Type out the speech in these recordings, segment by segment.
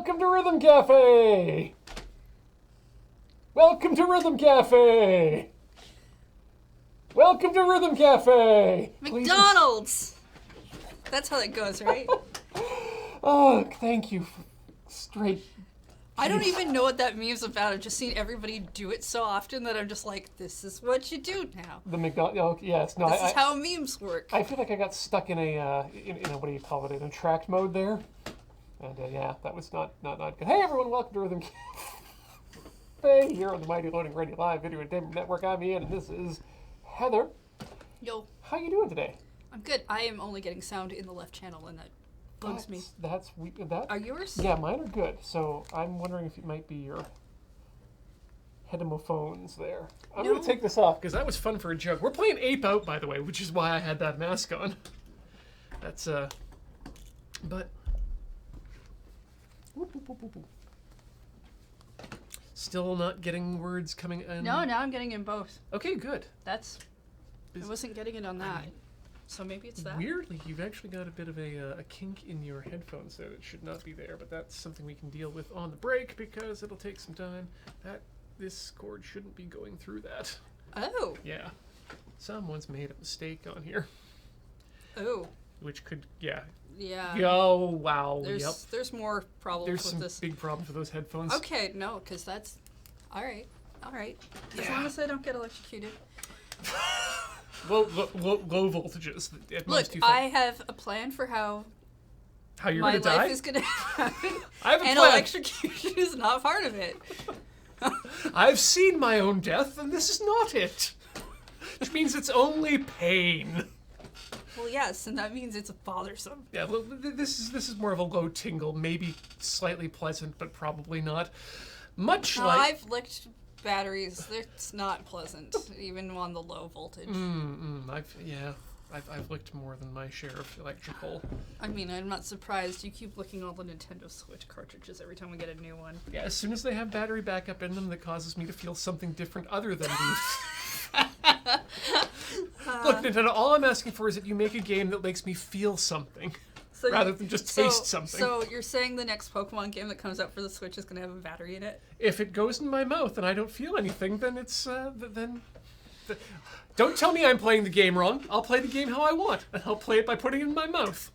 Welcome to Rhythm Cafe! Welcome to Rhythm Cafe! Welcome to Rhythm Cafe! McDonald's! That's how that goes, right? Oh, thank you. Straight. I don't even know what that meme's about. I've just seen everybody do it so often that I'm just like, this is what you do now. The McDonald's. Oh, yes. No, This is how memes work. I feel like I got stuck in a what do you call it? In track mode there. And yeah, that was not good. Hey everyone, welcome to Rhythm Cafe here on the Mighty Loading Radio Live Video Entertainment Network. I'm Ian, and this is Heather. Yo. How you doing today? I'm good. I am only getting sound in the left channel, and that bugs me. That Are yours? Yeah, mine are good. So I'm wondering if it might be your headphones there. I'm going to take this off because that was fun for a joke. We're playing Ape Out, by the way, which is why I had that mask on. That's but. Still not getting words coming in? No, now I'm getting in both. Okay, good. I wasn't getting it on that. So maybe it's that. Weirdly, you've actually got a bit of a kink in your headphones there that should not be there, but that's something we can deal with on the break because it'll take some time. This cord shouldn't be going through that. Oh. Yeah. Someone's made a mistake on here. Oh. Which could, yeah. Yeah. Oh, wow. There's more problems There's with this. some big problems with those headphones. Okay, no, because that's... All right. As long as I don't get electrocuted. Low voltages. Look, I have a plan for how you're my going to die? life is going to happen. I have a and plan. Electrocution is not part of it. I've seen my own death, and this is not it. Which means it's only pain. Well, yes, and that means it's bothersome. Yeah, well, this is more of a low tingle, maybe slightly pleasant, but probably not. Much like I've licked batteries. It's not pleasant, even on the low voltage. I've licked more than my share of electrical. I mean, I'm not surprised. You keep licking all the Nintendo Switch cartridges every time we get a new one. Yeah, as soon as they have battery backup in them, that causes me to feel something different other than the. Look, Nintendo, all I'm asking for is that you make a game that makes me feel something, rather than just taste something. So you're saying the next Pokemon game that comes out for the Switch is going to have a battery in it? If it goes in my mouth and I don't feel anything, then it's don't tell me I'm playing the game wrong. I'll play the game how I want, and I'll play it by putting it in my mouth.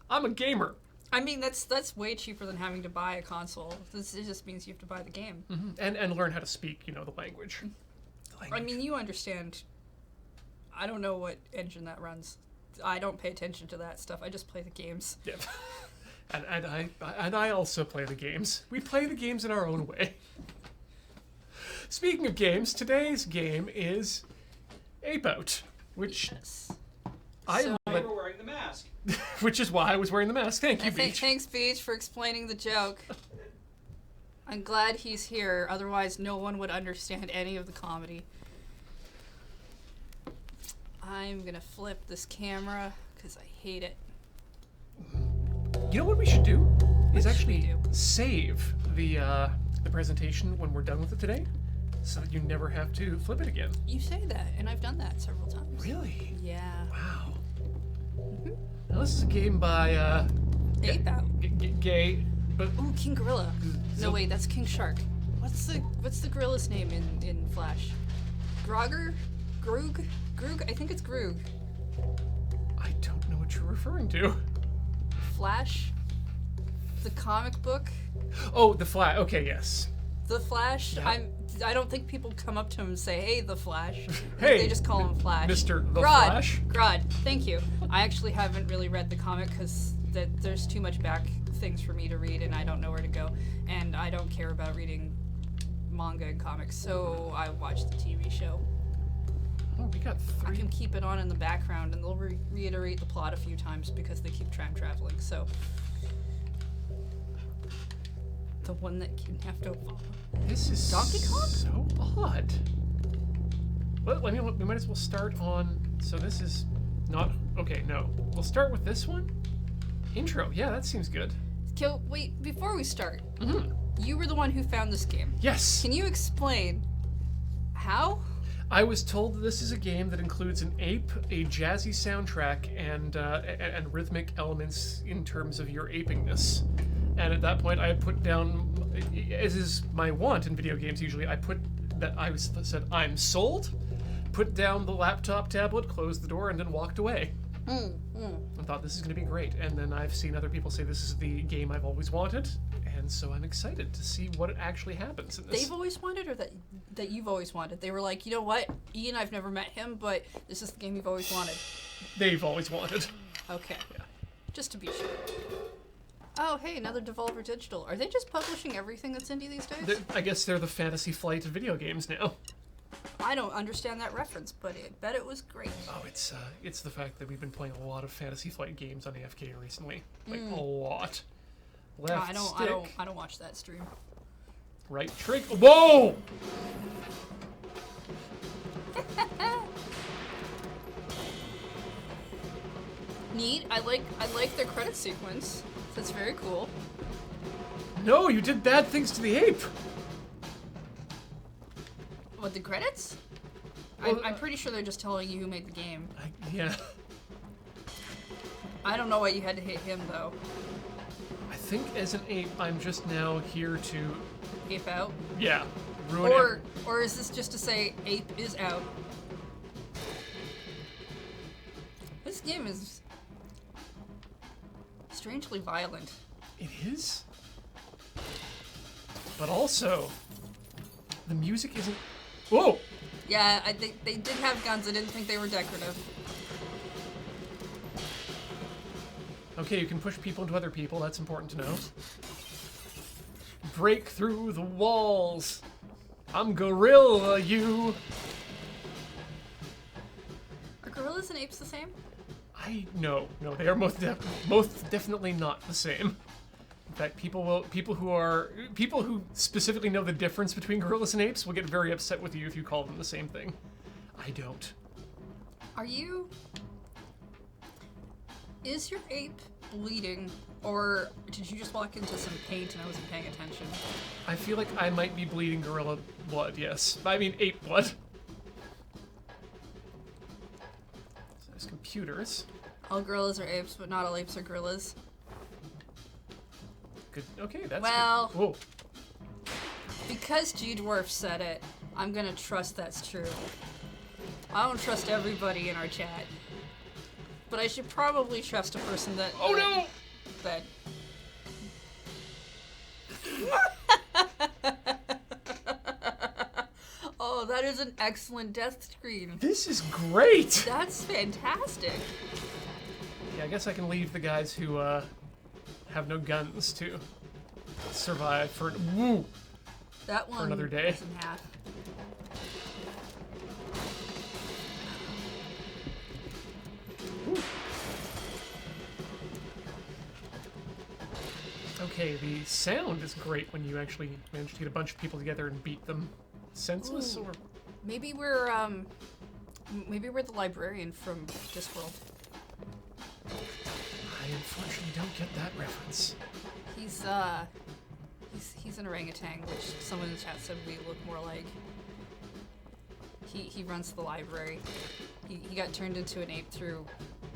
I'm a gamer. I mean, that's way cheaper than having to buy a console. It just means you have to buy the game. Mm-hmm. And learn how to speak, the language. I mean, you understand. I don't know what engine that runs. I don't pay attention to that stuff. I just play the games. Yeah. and I also play the games. We play the games in our own way. Speaking of games, today's game is Ape Out, which I were wearing the mask. Which is why I was wearing the mask. Thank you, Beach. Thanks, Beach, for explaining the joke. I'm glad he's here. Otherwise, no one would understand any of the comedy. I'm gonna flip this camera because I hate it. You know what we should do? Is actually save the presentation when we're done with it today, so that you never have to flip it again. You say that, and I've done that several times. Really? Yeah. Wow. Mm-hmm. Now this is a game by Ape Out. Gay, but ooh, King Gorilla. No wait, that's King Shark. What's the gorilla's name in Flash? Grogger? Groog? I think it's Groog. I don't know what you're referring to. Flash? The comic book? Oh, the Flash. Okay, yes. The Flash? Yeah. I don't think people come up to him and say, hey, the Flash. Hey! They just call him Flash. Mr. The Flash? Grodd, thank you. I actually haven't really read the comic because there's too much back things for me to read and I don't know where to go. And I don't care about reading manga and comics, so I watched the TV show. Oh, we got 3. I can keep it on in the background, and they'll reiterate the plot a few times because they keep time traveling. So, the one that kidnapped Obama. This is Donkey Kong? So odd. Well, I mean, we might as well start on. So this is not okay. No, we'll start with this one. Intro. Yeah, that seems good. Wait, before we start, you were the one who found this game. Yes. Can you explain how? I was told that this is a game that includes an ape, a jazzy soundtrack, and rhythmic elements in terms of your apingness. And at that point, I put down, as is my want in video games usually, said, I'm sold, put down the laptop tablet, closed the door, and then walked away. I thought this is going to be great. And then I've seen other people say this is the game I've always wanted. And so I'm excited to see what actually happens in this. They've always wanted, or that you've always wanted? They were like, you know what, Ian, I've never met him, but this is the game you've always wanted. They've always wanted. Okay. Yeah. Just to be sure. Oh, hey, another Devolver Digital. Are they just publishing everything that's indie these days? I guess they're the Fantasy Flight of video games now. I don't understand that reference, but I bet it was great. Oh, it's the fact that we've been playing a lot of Fantasy Flight games on AFK recently. Like, a lot. Left stick. I don't watch that stream. Right trigger. Whoa! Neat. I like their credit sequence. That's very cool. No, you did bad things to the ape. What, the credits? Well, I'm pretty sure they're just telling you who made the game. Yeah. I don't know why you had to hit him, though. I think as an ape, I'm just now here to, Ape Out? yeah, ruin Or is this just to say Ape is out? This game is strangely violent. It is. But also, the music isn't. Whoa! Yeah, they did have guns. I didn't think they were decorative. Okay, you can push people into other people. That's important to know. Break through the walls. I'm gorilla, you. Are gorillas and apes the same? No, they are most definitely not the same. In fact, people who specifically know the difference between gorillas and apes will get very upset with you if you call them the same thing. I don't. Is your ape bleeding, or did you just walk into some paint and I wasn't paying attention? I feel like I might be bleeding gorilla blood, yes. I mean ape blood. So there's computers. All gorillas are apes, but not all apes are gorillas. Good. Okay, that's Well- good. Whoa. Because G-Dwarf said it, I'm gonna trust that's true. I don't trust everybody in our chat. But I should probably trust a person that... Oh no! That... Oh, that is an excellent death screen. This is great! That's fantastic. Yeah, I guess I can leave the guys who have no guns to survive for That one another day. was in half. Okay, the sound is great when you actually manage to get a bunch of people together and beat them senseless. Ooh. Or Maybe we're the librarian from Discworld. I unfortunately don't get that reference. He's an orangutan, which someone in the chat said we look more like. He runs the library. He got turned into an ape through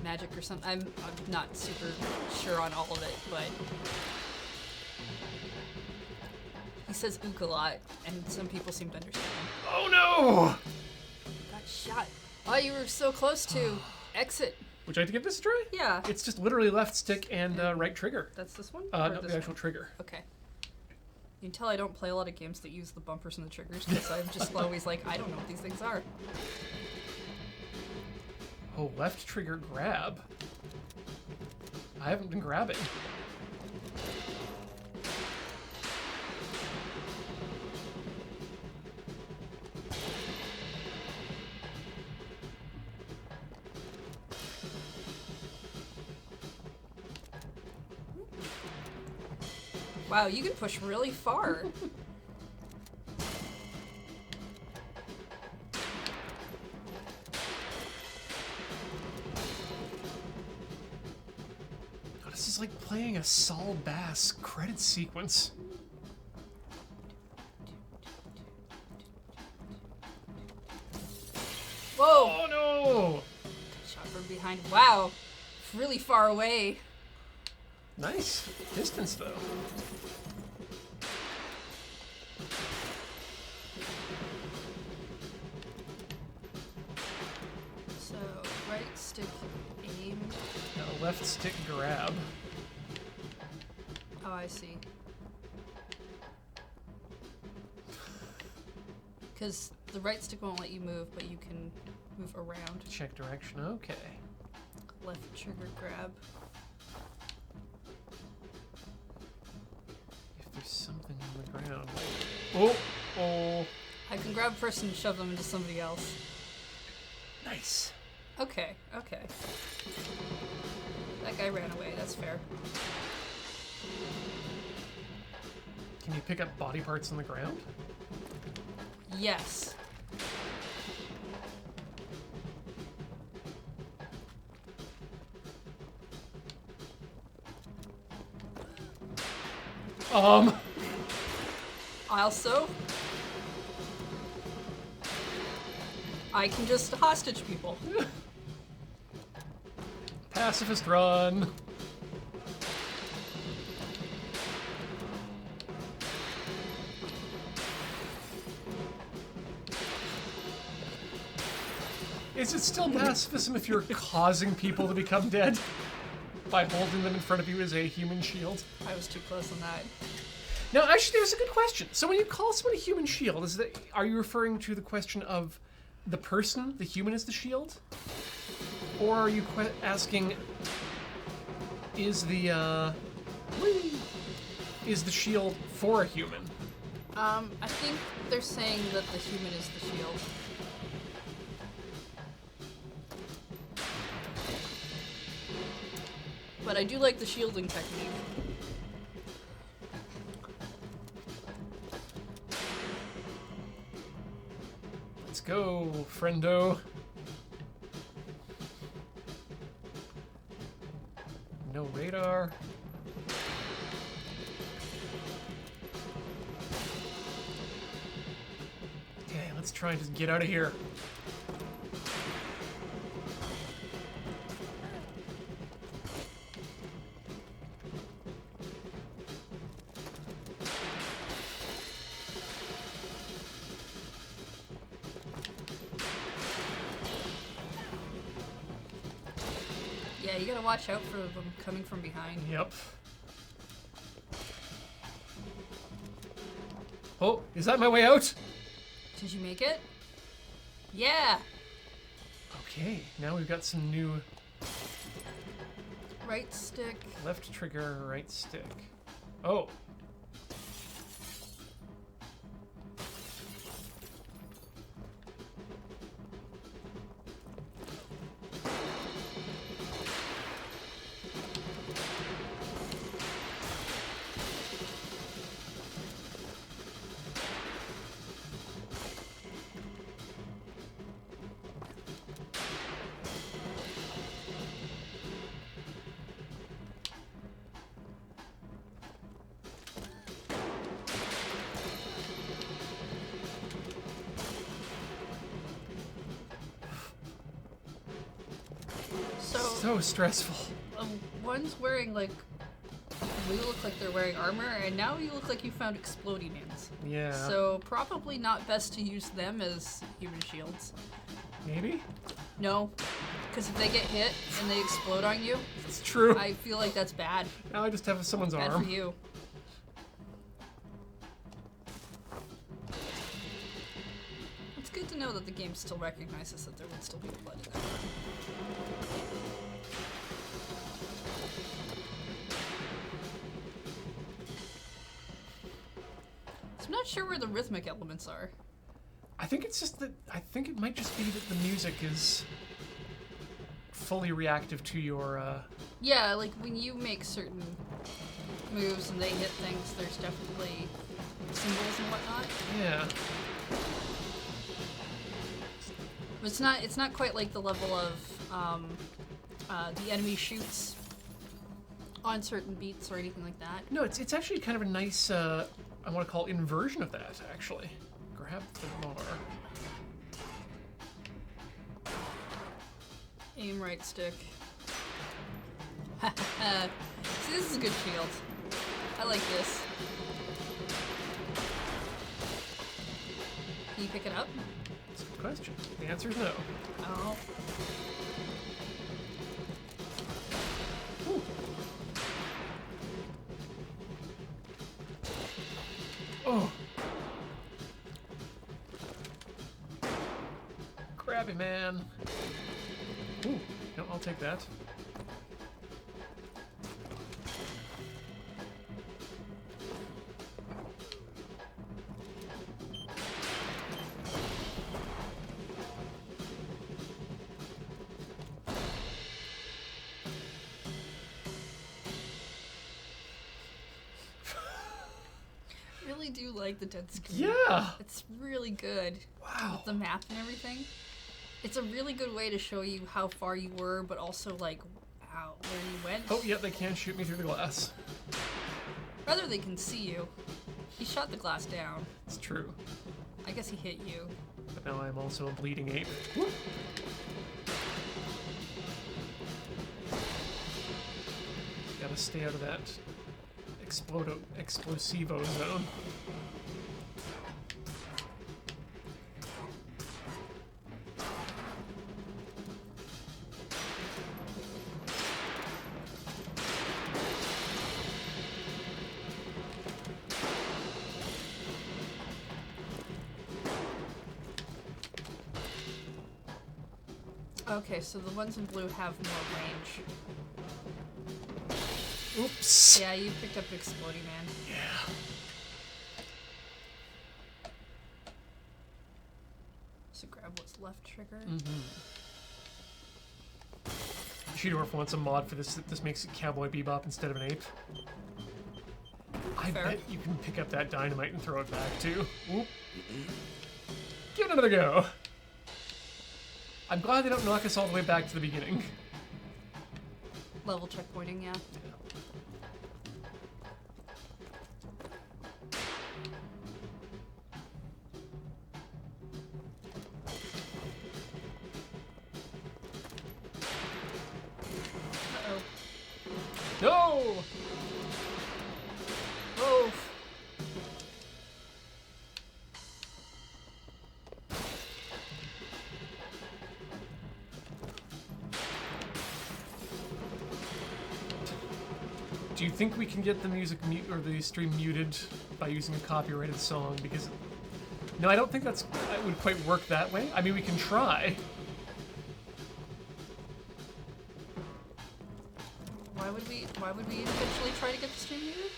magic or something. I'm not super sure on all of it, but he says ook a lot, and some people seem to understand. Oh no! Got shot. Oh, you were so close to exit. Would you like to give this a try? Yeah. It's just literally left stick and right trigger. That's this one? Or No, this the actual one? trigger. Okay. You can tell I don't play a lot of games that use the bumpers and the triggers because I'm just always like, I don't know what these things are. Oh, left trigger grab. I haven't been grabbing. Wow, you can push really far. Oh, this is like playing a Saul Bass credit sequence. Whoa! Oh no! Shot from behind. Wow. Really far away. Nice. Distance, though. So, right stick aim. Now, left stick grab. Oh, I see. Because the right stick won't let you move, but you can move around. Check direction. Okay. Left trigger grab. If there's something on the ground. Oh! Oh! I can grab a person and shove them into somebody else. Nice. Okay, okay. That guy ran away, that's fair. Can you pick up body parts on the ground? Yes. Also, I can just hostage people. Pacifist run. Is it still pacifism if you're causing people to become dead by holding them in front of you as a human shield? I was too close on that. Now, actually, there's a good question. So when you call someone a human shield, are you referring to the question of the person, the human, is the shield? Or are you asking, is the shield for a human? I think they're saying that the human is the shield. But I do like the shielding technique. Let's go, friendo. No radar. Okay, let's try and just get out of here. Yeah, you gotta watch out for them coming from behind. Yep. Oh, is that my way out? Did you make it? Yeah! Okay, now we've got some new Right stick. left trigger, right stick. Oh. So stressful. One's wearing like, we look like they're wearing armor, and now you look like you found exploding ants. Yeah. So probably not best to use them as human shields. Maybe? No, because if they get hit and they explode on you, It's true. I feel like that's bad. Now I just have someone's Bad arm. for you. It's good to know that the game still recognizes that there would still be blood in there. So I'm not sure where the rhythmic elements are. I think it's just that, I think it might just be that the music is fully reactive to your, Yeah, like when you make certain moves and they hit things, there's definitely symbols and whatnot. yeah. But it's not quite like the level of the enemy shoots on certain beats or anything like that. No, it's actually kind of a nice, I want to call it inversion of that, actually. Grab the more. Aim right stick. See, this is a good shield. I like this. Can you pick it up? That's a good question. The answer is no. Oh. Ooh. Oh. Grabby man. Ooh. No, I'll take that. Really do like the dead screen. Yeah. It's really good. Wow. With the map and everything. It's a really good way to show you how far you were, but also like how where you went. Oh, yeah, they can't shoot me through the glass. Rather they can see you. He shot the glass down. It's true. I guess he hit you. But now I'm also a bleeding ape. Gotta stay out of that explosivo zone. Okay, so the ones in blue have more range. Oops. Yeah, you picked up Exploding Man. Yeah. So grab what's left trigger. Cheetorf wants a mod for this. This makes it Cowboy Bebop instead of an ape. I Fair. bet you can pick up that dynamite and throw it back too. Oop. Give it another go. I'm glad they don't knock us all the way back to the beginning. Level checkpointing, yeah. Uh-oh. No! Oh! Do you think we can get the music or the stream muted by using a copyrighted song? Because no, I don't think that would quite work that way. I mean, we can try. Why would we eventually try to get the stream muted?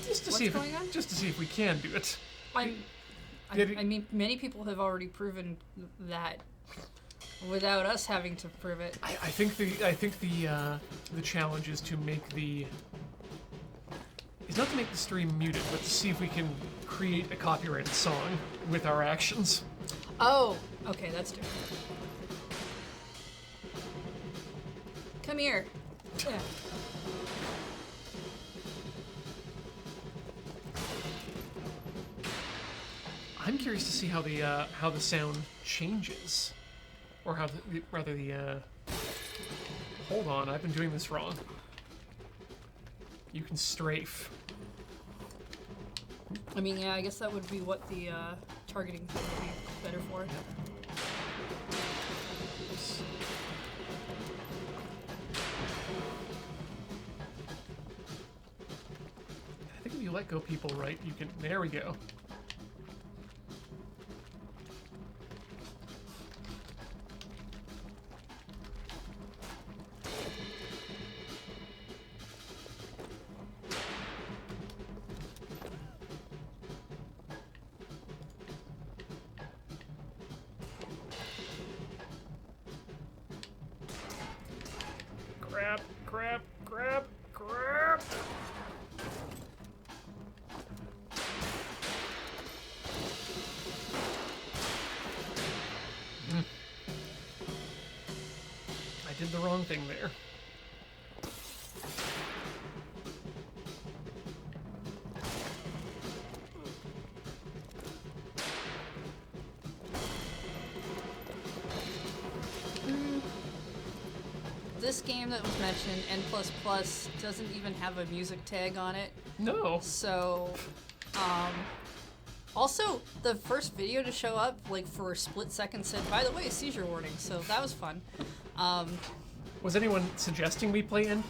Just to What's see if going on? just to see if we can do it. I mean, many people have already proven that without us having to prove it. I think the challenge is to make not to make the stream muted, but to see if we can create a copyrighted song with our actions. Oh, okay, that's different. Come here. Yeah. I'm curious to see how the sound changes, or how the hold on, I've been doing this wrong. You can strafe. I mean, yeah, I guess that would be what the targeting thing would be better for. I think if you let go people right, you can. There we go. Grab, grab, grab, grab. I did the wrong thing there. this game that was mentioned, N++, doesn't even have a music tag on it. No. So, also, the first video to show up, like, for a split second said, by the way, seizure warning, so that was fun. Was anyone suggesting we play N++?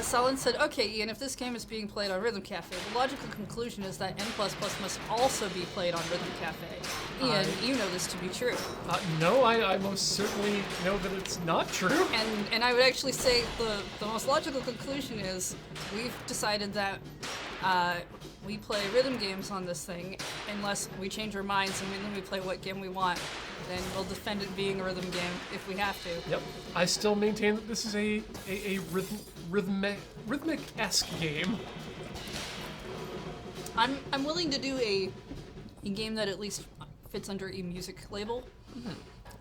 Solon said, okay, Ian, if this game is being played on Rhythm Cafe, the logical conclusion is that N++ must also be played on Rhythm Cafe. Ian, you know this to be true. No, I most certainly know that it's not true. And I would actually say the most logical conclusion is we've decided that we play rhythm games on this thing unless we change our minds and then we play what game we want. Then we'll defend it being a rhythm game if we have to. Yep. I still maintain that this is a rhythmic-esque game. I'm willing to do a game that at least fits under a music label,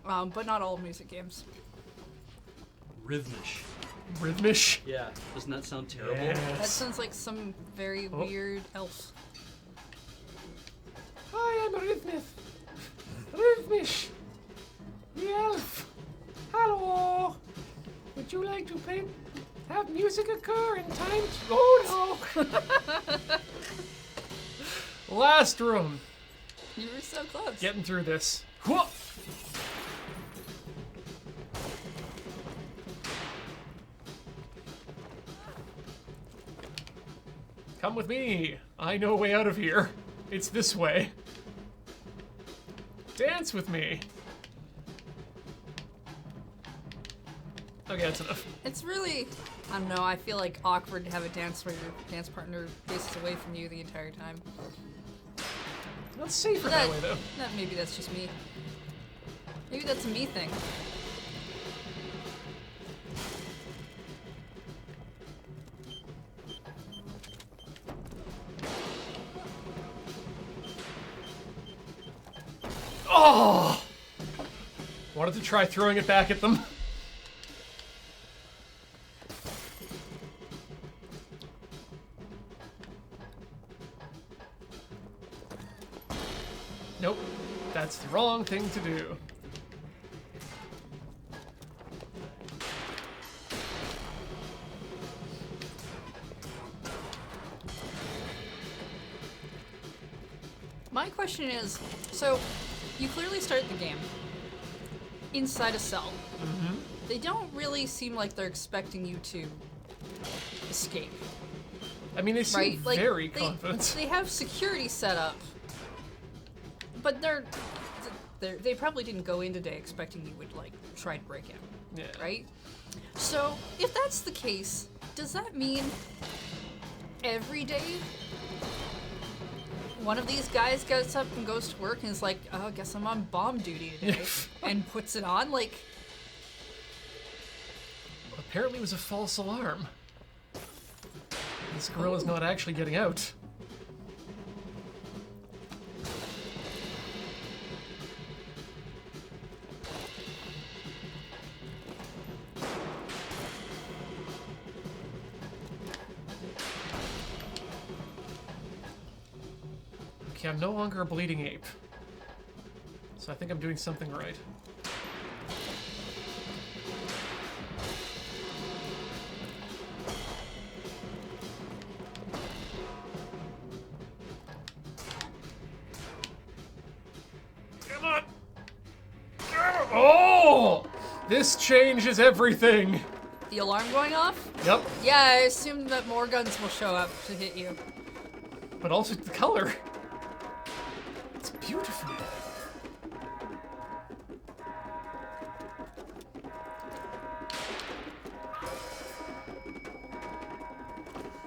but not all music games. Rhythmish. Rhythmish? Yeah. Doesn't that sound terrible? Yes. That sounds like some very weird elf. I am Rhythmish. The elf. Hello. Would you like to have music occur in time? Oh no. Last room. You were so close. Getting through this. Whoa. Come with me. I know a way out of here. It's this way. Dance with me. Okay, that's enough. It's really, I don't know, I feel like awkward to have a dance where your dance partner faces away from you the entire time. That's safer But that way, though. maybe that's just me. Maybe that's a me thing. Oh! Wanted to try throwing it back at them. Nope. That's the wrong thing to do. My question is, so you clearly start the game inside a cell. Mm-hmm. They don't really seem like they're expecting you to escape. I mean, they seem Right? Like, very confident. They have security set up, but they probably didn't go in today expecting you would like try to break in, Yeah. right? So if that's the case, does that mean every day one of these guys gets up and goes to work and is like, oh, I guess I'm on bomb duty today, and puts it on? Like, Apparently it was a false alarm. This gorilla's not actually getting out. Okay, I'm no longer a bleeding ape. So I think I'm doing something right. Come on! Oh! This changes everything! the alarm going off? Yep, Yeah, I assume that more guns will show up to hit you. but also the color. It's beautiful.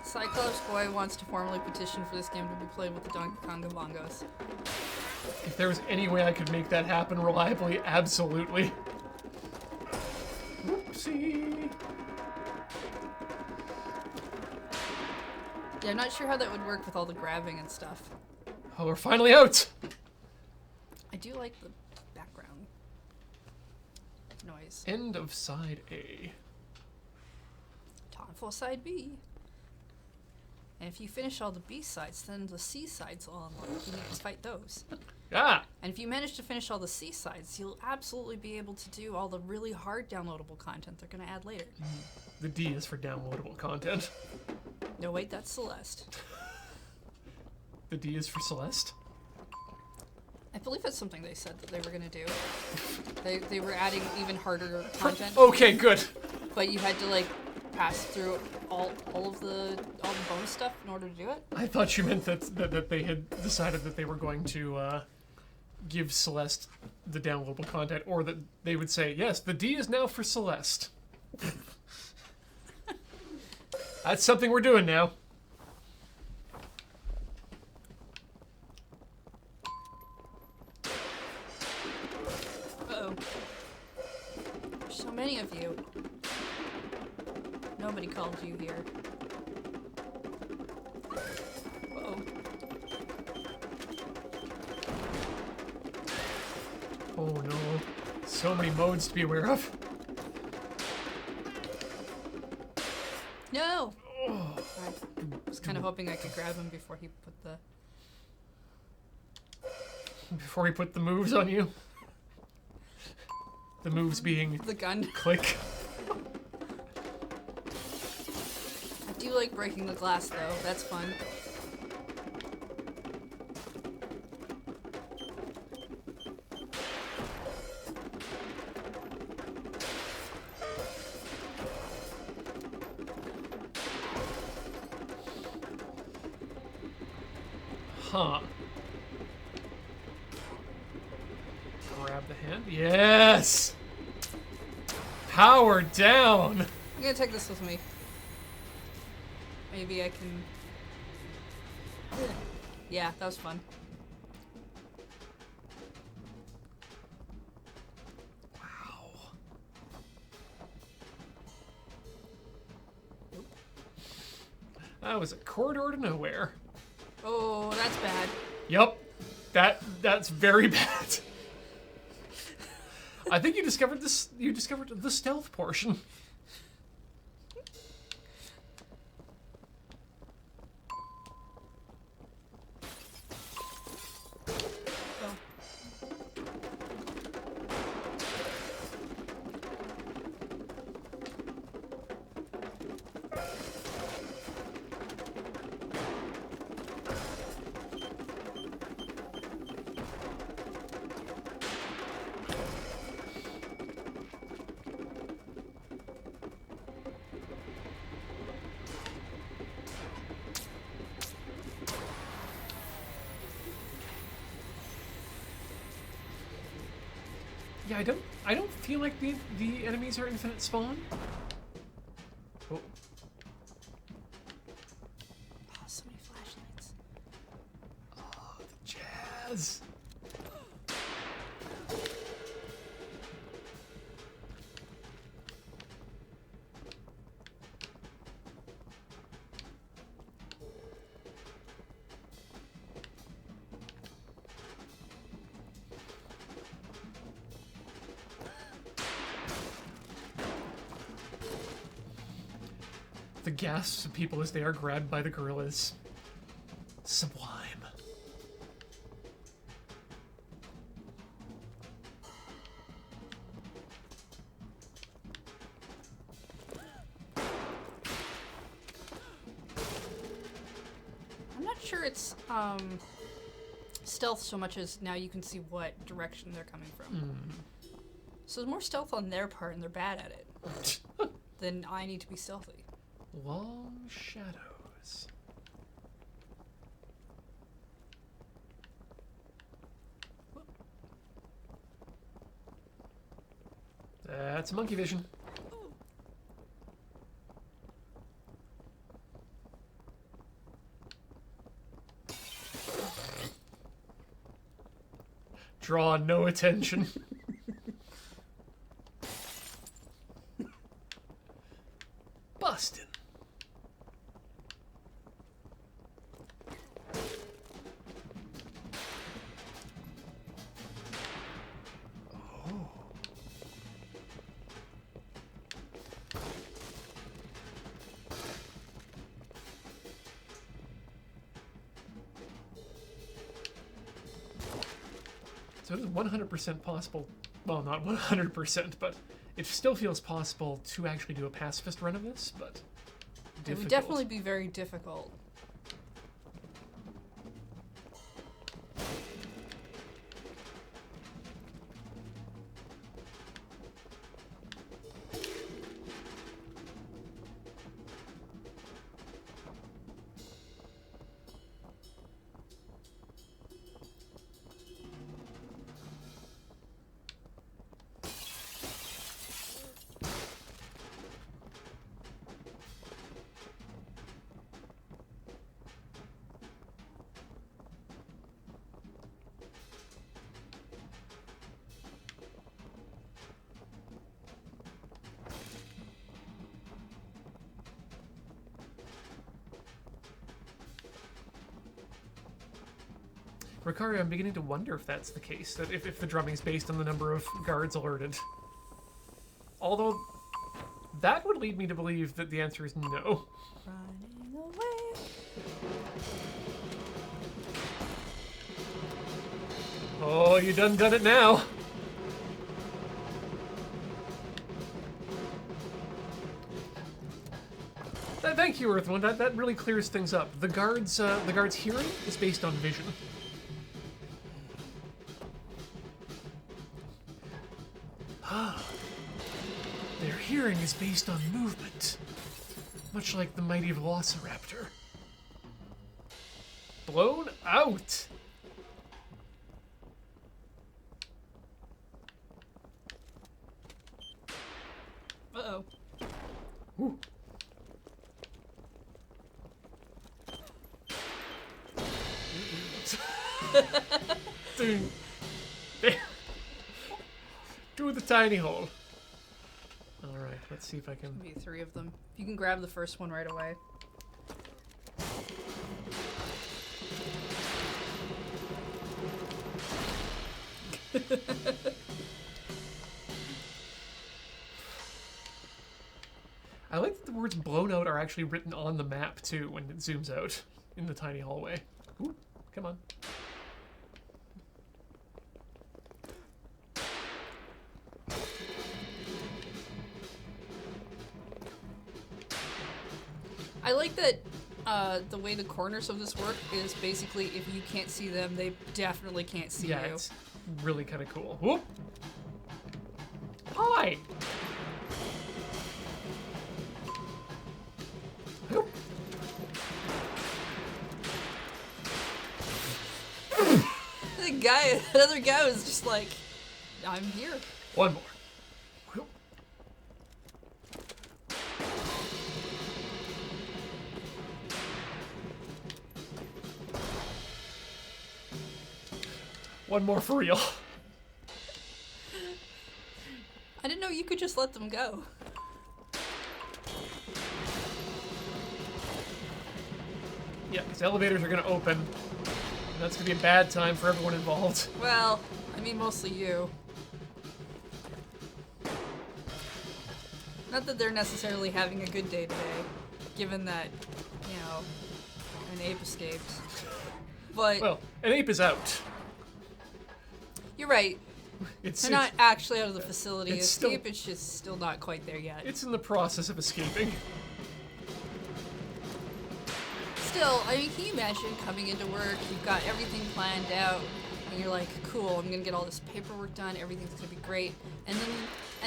Cyclops Boy wants to formally petition for this game to be played with the Donkey Konga bongos. If there was any way I could make that happen reliably, absolutely. Whoopsie. Yeah, I'm not sure how that would work with all the grabbing and stuff. Oh, we're finally out! I do like the background noise. End of side A. Time for side B. And if you finish all the B sides, then the C sides will unlock. You need to fight those. Ah! And if you manage to finish all the seasides, you'll absolutely be able to do all the really hard downloadable content they're going to add later. The D is for downloadable content. No, wait, that's Celeste. The D is for Celeste. I believe that's something they said that they were going to do. They were adding even harder content. Okay, good. But you had to, like, pass through all the bonus stuff in order to do it. I thought you meant that they had decided that they were going to give Celeste the downloadable content, or that they would say, yes, the D is now for Celeste. That's something we're doing now. Uh-oh. There's so many of you. Nobody called you here. Uh-oh. Oh no. So many modes to be aware of. No! I was kind of hoping I could grab him before he put the... Before we put the moves on you. The moves being The gun. click. I do like breaking the glass, though. That's fun. Huh. Grab the hand. Yes! Power down! I'm gonna take this with me. Maybe I can... Yeah, that was fun. Wow. That was a corridor to nowhere. Oh, that's bad. Yup. That's very bad. I think you discovered this. You discovered the stealth portion. Oh. Yeah, I don't feel like the enemies are infinite spawn. Oh. Oh, so many flashlights. Oh, the jazz. The gasps of people as they are grabbed by the gorillas. Sublime. I'm not sure it's stealth so much as now you can see what direction they're coming from. So there's more stealth on their part, and they're bad at it. Then I need to be stealthy. Long shadows. That's monkey vision. Draw no attention. Bustin'. So it is 100% possible. Well, not 100%, but it still feels possible to actually do a pacifist run of this, but It difficult. would definitely be very difficult. Ricario, I'm beginning to wonder if that's the case, that if the drumming is based on the number of guards alerted. Although, that would lead me to believe that the answer is no. Running away. Oh, you done it now. Thank you, Earthwind. That really clears things up. The guards' hearing is based on vision. Their hearing is based on movement, much like the mighty Velociraptor. Blown out. Uh-oh. Ooh. Dude. Do the tiny hole. Alright, let's see if I can... Maybe 3 of them. If you can grab the first one right away. I like that the words blown out are actually written on the map too when it zooms out in the tiny hallway. Ooh, come on. I like that the way the corners of this work is basically if you can't see them, they definitely can't see Yeah, you. it's really kind of cool. Whoop! Hi! Whoop. Another guy was just like, I'm here. One more. Whoop. One more for real. I didn't know you could just let them go. Yeah, these elevators are gonna open. And that's gonna be a bad time for everyone involved. Well, I mean mostly you. Not that they're necessarily having a good day today, given that, you know, an ape escaped. But Well, an ape is out. you're right. It's They're not actually out of the facility. it's still- Escape is just still not quite there yet. it's in the process of escaping. Still, I mean, can you imagine coming into work, you've got everything planned out, and you're like, cool, I'm gonna get all this paperwork done, everything's gonna be great, and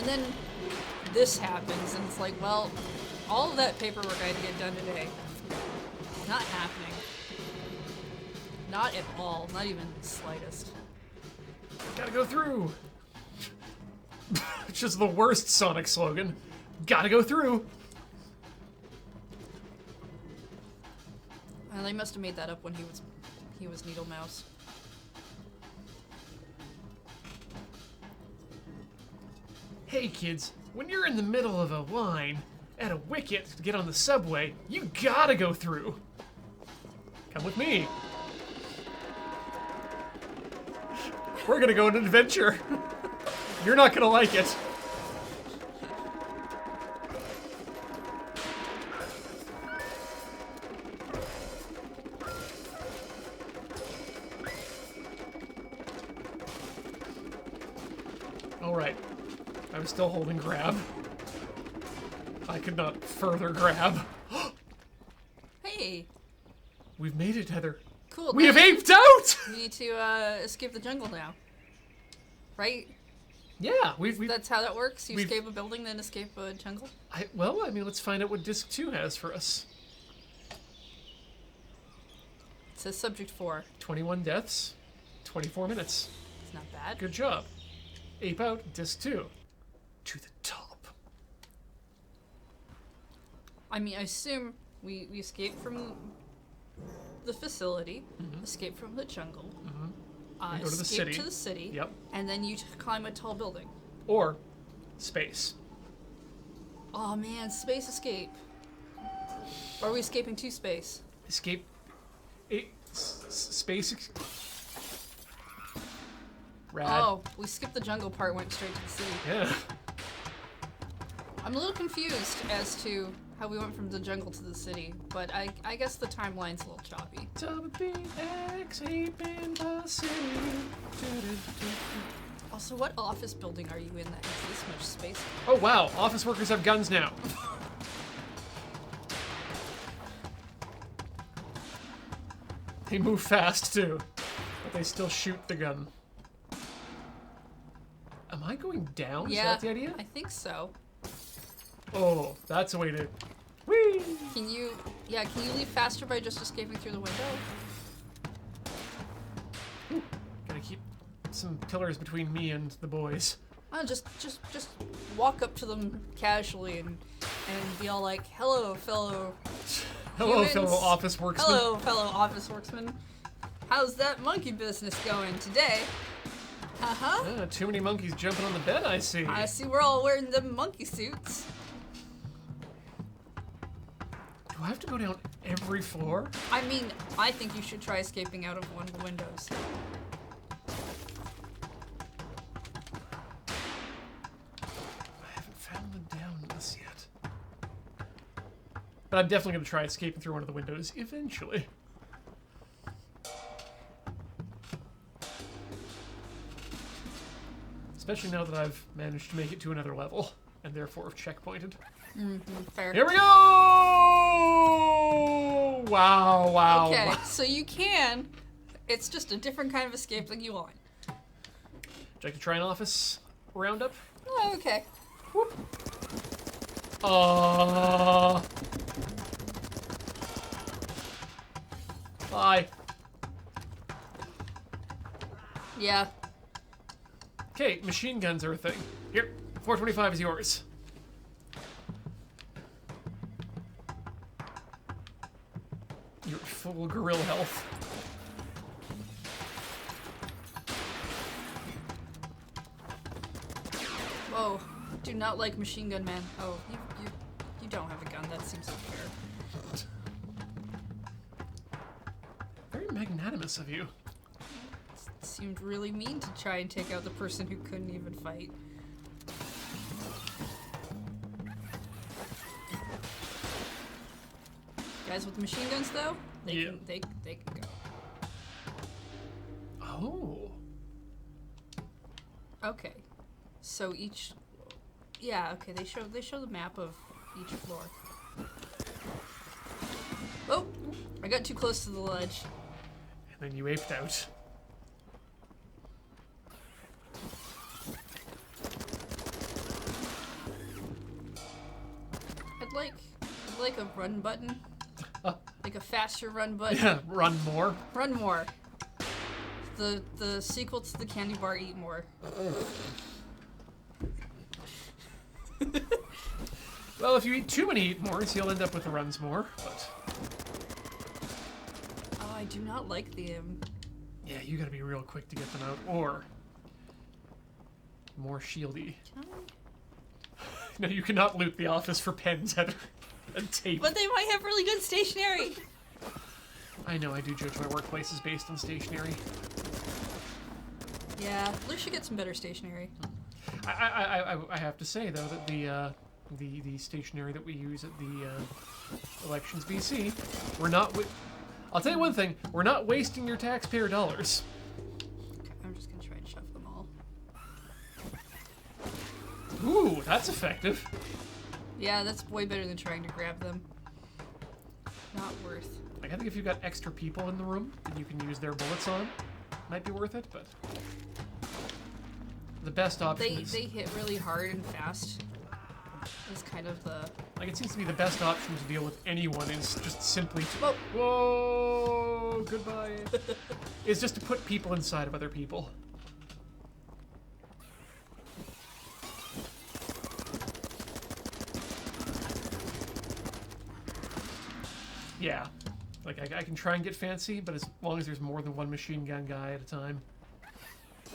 then this happens, and it's like, well, all of that paperwork I had to get done today, not happening. Not at all, not even the slightest. Gotta go through. It's just the worst Sonic slogan. Gotta go through. Well, they must have made that up when he was Needle Mouse. Hey kids, when you're in the middle of a line at a wicket to get on the subway, you gotta go through. Come with me. We're gonna go on an adventure. You're not gonna like it. Alright. I was still holding grab. I could not further grab. Hey, We've made it, Heather. cool. We now have aped out! We need to escape the jungle now. Right? Yeah, we've That's how that works? You we've- escape a building, then escape a jungle? well, I mean, let's find out what disc 2 has for us. It says subject 4. 21 deaths, 24 minutes. It's not bad. Good job. Ape Out, disc 2. To the top. I mean, I assume we escape from the facility, escape from the jungle, And go to the escape city. to the city, Yep. and then you climb a tall building. Or space. Oh man, space escape. Or are we escaping to space? Escape. Space. Rad. Oh, we skipped the jungle part, went straight to the city. Yeah. I'm a little confused as to how we went from the jungle to the city, but I guess the timeline's a little choppy. WBX Ape in the city. Also, what office building are you in that has this much space? Oh wow, office workers have guns now. They move fast too, but they still shoot the gun. Am I going down? Is Yeah, that the idea? I think so. Oh, that's a way to. Whee! Can you leave faster by just escaping through the window? Gotta keep some pillars between me and the boys. Oh, just walk up to them casually and be all like, "Hello, fellow Hello, humans. fellow office worksmen. Hello, fellow office worksman. How's that monkey business going today? Uh-huh. Too many monkeys jumping on the bed, I see. I see we're all wearing them monkey suits. Do I have to go down every floor? I mean, I think you should try escaping out of one of the windows. I haven't found the downness yet. But I'm definitely going to try escaping through one of the windows eventually. Especially now that I've managed to make it to another level, and therefore have checkpointed. Fair. Here we go! Wow, wow. Okay, wow. so you can. It's just a different kind of escape than you want. Would you like to try an office roundup? Oh, okay. Bye. Yeah. Okay, machine guns are a thing. Here, 425 is yours. You're at full gorilla health. Whoa. Do not like machine gun man. Oh, you don't have a gun. That seems unfair. Very magnanimous of you. It seemed really mean to try and take out the person who couldn't even fight. Guys with machine guns, though, they can go. Oh. Okay, so each, yeah, okay, they show the map of each floor. Oh, I got too close to the ledge. And then you aped out. I'd like a run button, like a faster run button. Yeah, run more. Run more. The sequel to the candy bar Eat More. Well, if you eat too many eat mores, you'll end up with the runs more, but Oh, I do not like the yeah, you gotta be real quick to get them out, or more shieldy. Can I? No, you cannot loot the office for pens, Heather, and tape. But they might have really good stationery. I know, I do judge my workplace is based on stationery. Yeah, Luke should get some better stationery. I have to say though that the stationery that we use at the elections BC, we're not. I'll tell you one thing: we're not wasting your taxpayer dollars. Okay, I'm just gonna try and shuffle them all. Ooh, that's effective. Yeah, that's way better than trying to grab them. Not worth. Like, I think if you've got extra people in the room that you can use their bullets on, might be worth it, but the best option is... They hit really hard and fast. Is kind of the... Like, it seems to be the best option to deal with anyone is just simply to... Whoa! Whoa! Goodbye. Is just to put people inside of other people. Yeah. Like, I can try and get fancy, but as long as there's more than one machine gun guy at a time,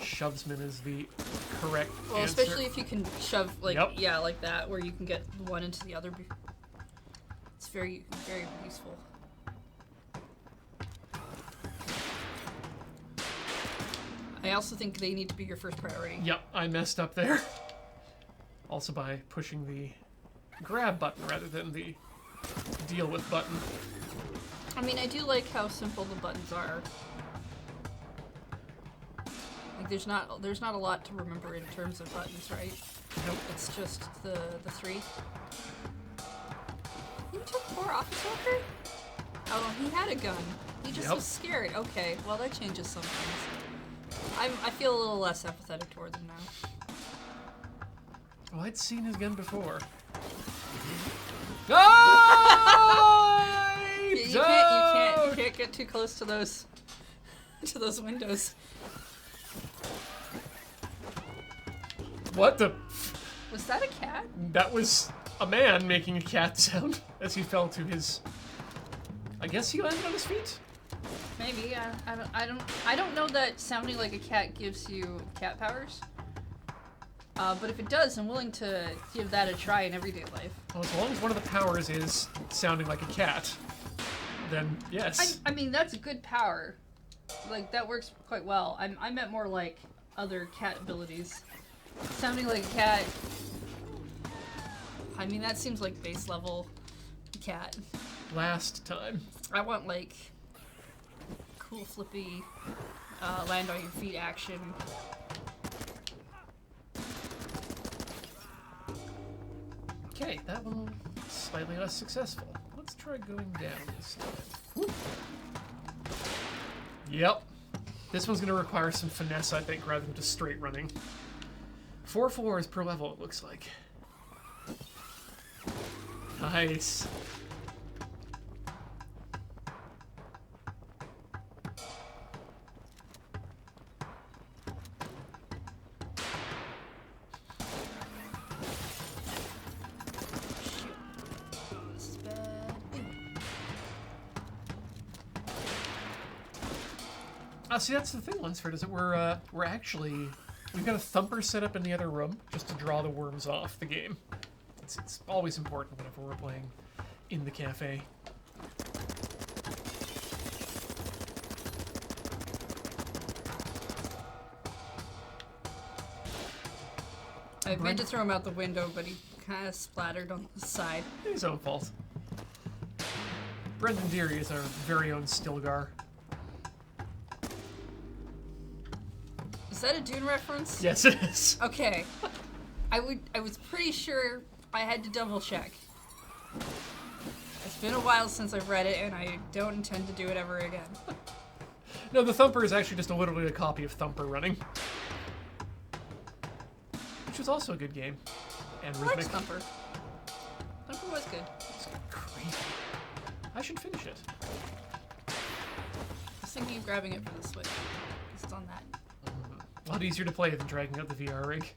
shovesman is the correct Well, answer. especially if you can shove, like, Yep. yeah, like that, where you can get one into the other. It's very, very useful. I also think they need to be your first priority. Yep, I messed up there. Also by pushing the grab button rather than the deal with button. I mean, I do like how simple the buttons are. Like, there's not a lot to remember in terms of buttons, right? Nope. It's just the three. You took poor office worker? Oh, he had a gun. He just was scared. Okay, well that changes some things. I feel a little less empathetic towards him now. Well, I'd seen his gun before. Oh! You can't get too close to those windows. What the? Was that a cat? That was a man making a cat sound as he fell to his... I guess he landed on his feet? Maybe. I don't know that sounding like a cat gives you cat powers. But if it does, I'm willing to give that a try in everyday life. Well, as long as one of the powers is sounding like a cat, then yes. I mean, that's a good power. Like, that works quite well. I meant more like other cat abilities. Sounding like a cat. I mean, that seems like base level cat. Last time. I want, like, cool flippy, land on your feet action. Okay, that one slightly less successful. Let's try going down this time. Whoop. Yep. This one's going to require some finesse, I think, rather than just straight running. 4 floors per level, it looks like. Nice. This is bad. See, that's the thing, Lunsford, is that we're actually... We've got a thumper set up in the other room just to draw the worms off the game. It's always important whenever we're playing in the cafe. I meant to throw him out the window, but he kind of splattered on the side. His own fault. Brendan Deary is our very own Stilgar. Is that a Dune reference? Yes, it is. Okay. I was pretty sure I had to double check. It's been a while since I've read it, and I don't intend to do it ever again. No, the Thumper is actually just literally a copy of Thumper running. Which was also a good game. And I rhythmic. liked Thumper. Thumper was good. It's crazy. I should finish it. I was thinking of grabbing it for the Switch. It's on that. A lot easier to play than dragging out the VR rig.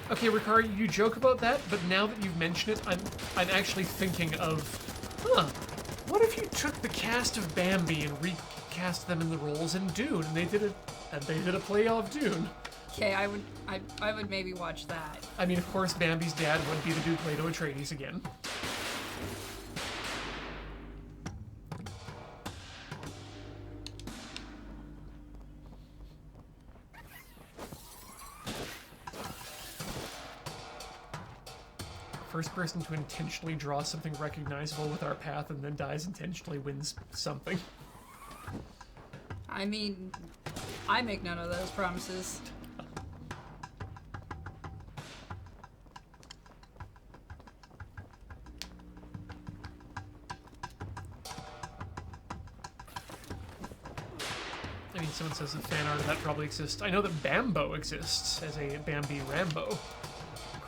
Okay, Ricard, you joke about that, but now that you've mentioned it, I'm actually thinking of, what if you took the cast of Bambi and recast them in the roles in Dune, and they did a play of Dune? Okay, I would maybe watch that. I mean, of course, Bambi's dad would be the dude Plato Atreides again. First person to intentionally draw something recognizable with our path and then dies intentionally wins something. I mean, I make none of those promises. I mean, someone says that fan art of that probably exists. I know that Bambo exists as a Bambi Rambo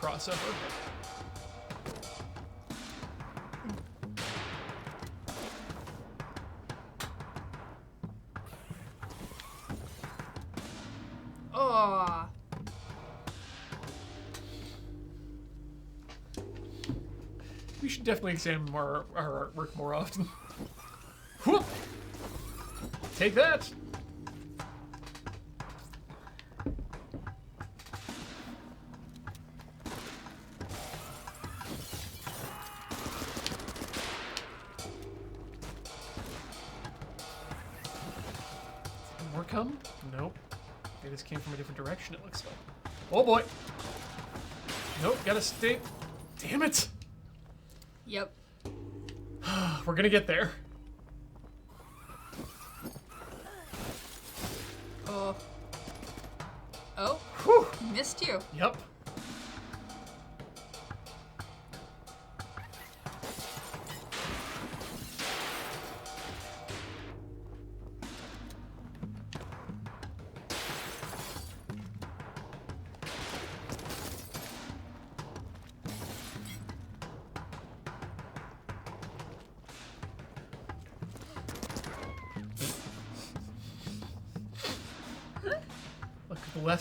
crossover. Oh. We should definitely examine our artwork more often. Whoop! Take that! More come? Nope. They just came from a different direction, it looks like. Oh boy! Nope, gotta stay. Damn it! Yep. We're gonna get there. Oh. Oh. Whew! Missed you. Yep.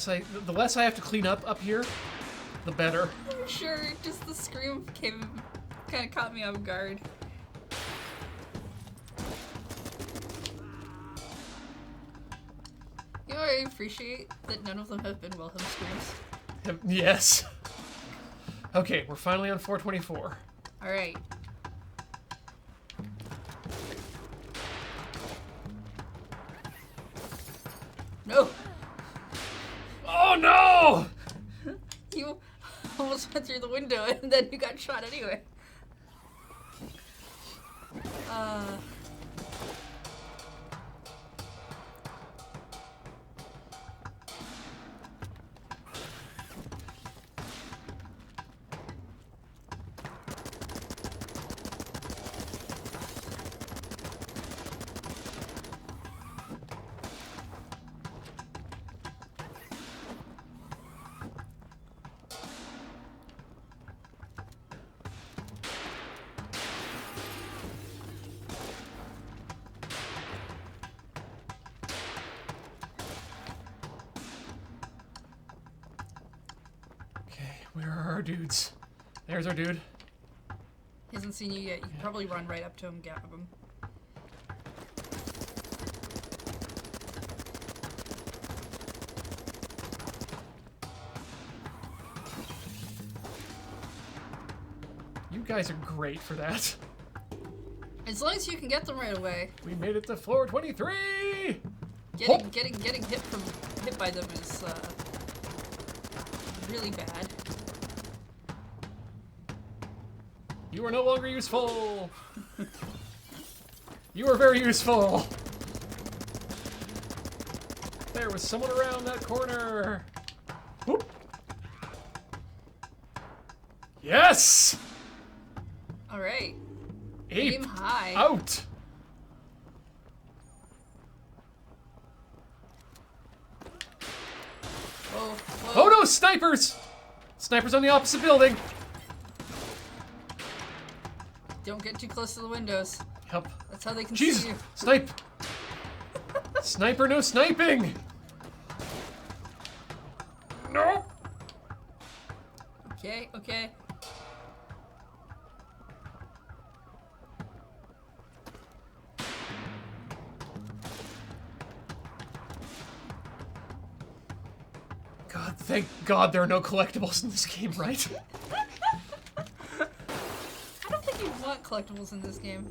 Look, the less I have to clean up here, the better. I'm sure just the scream kind of caught me off guard. You know, I appreciate that none of them have been Wilhelm screams. Yes. Okay, we're finally on 424. All right. No. Oh no! You almost went through the window and then you got shot anyway. Okay, where are our dudes? There's our dude. He hasn't seen you yet. You can probably run right up to him, grab him. You guys are great for that. As long as you can get them right away. We made it to floor 23! Getting hit by them is really bad. You are no longer useful! You are very useful! There was someone around that corner! Whoop! Yes! All right. Ape Aim high. Out! Whoa, whoa. Oh no, snipers! Snipers on the opposite building. Don't get too close to the windows. Yep. That's how they can Jesus! see you. Snipe! Sniper, no sniping! No! Okay, okay. God, thank God there are no collectibles in this game, right? I don't think you want collectibles in this game.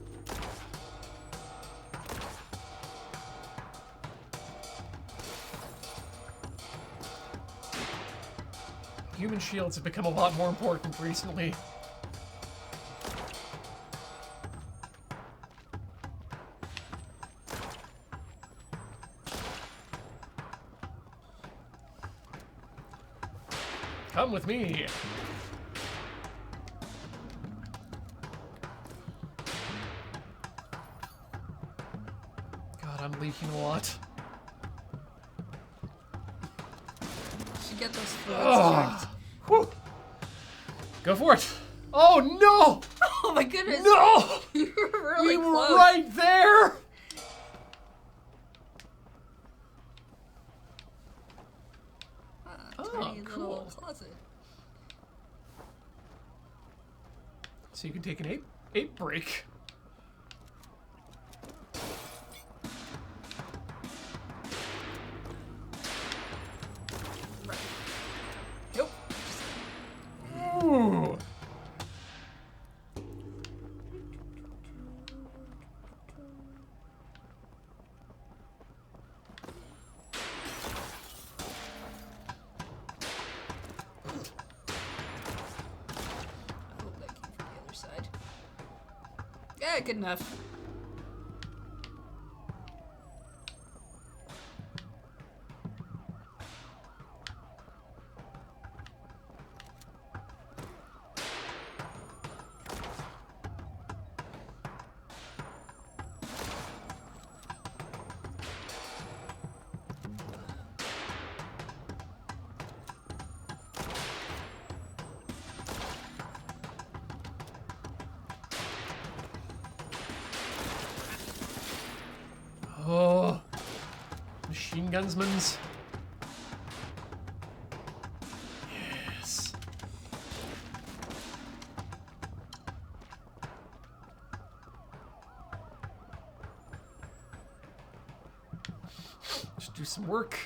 Human shields have become a lot more important recently. Come with me. God, I'm leaking a lot. Should get those fluids Ugh. checked. Whew. Go for it. Oh no! Oh my goodness! No! You were really We close. were right there! Tiny little cool. closet. So you can take an ape break. Right. Nope. Ooh. I hope that came from the other side. Yeah, good enough. Oh. Machine gunsmans. Yes. Just do some work.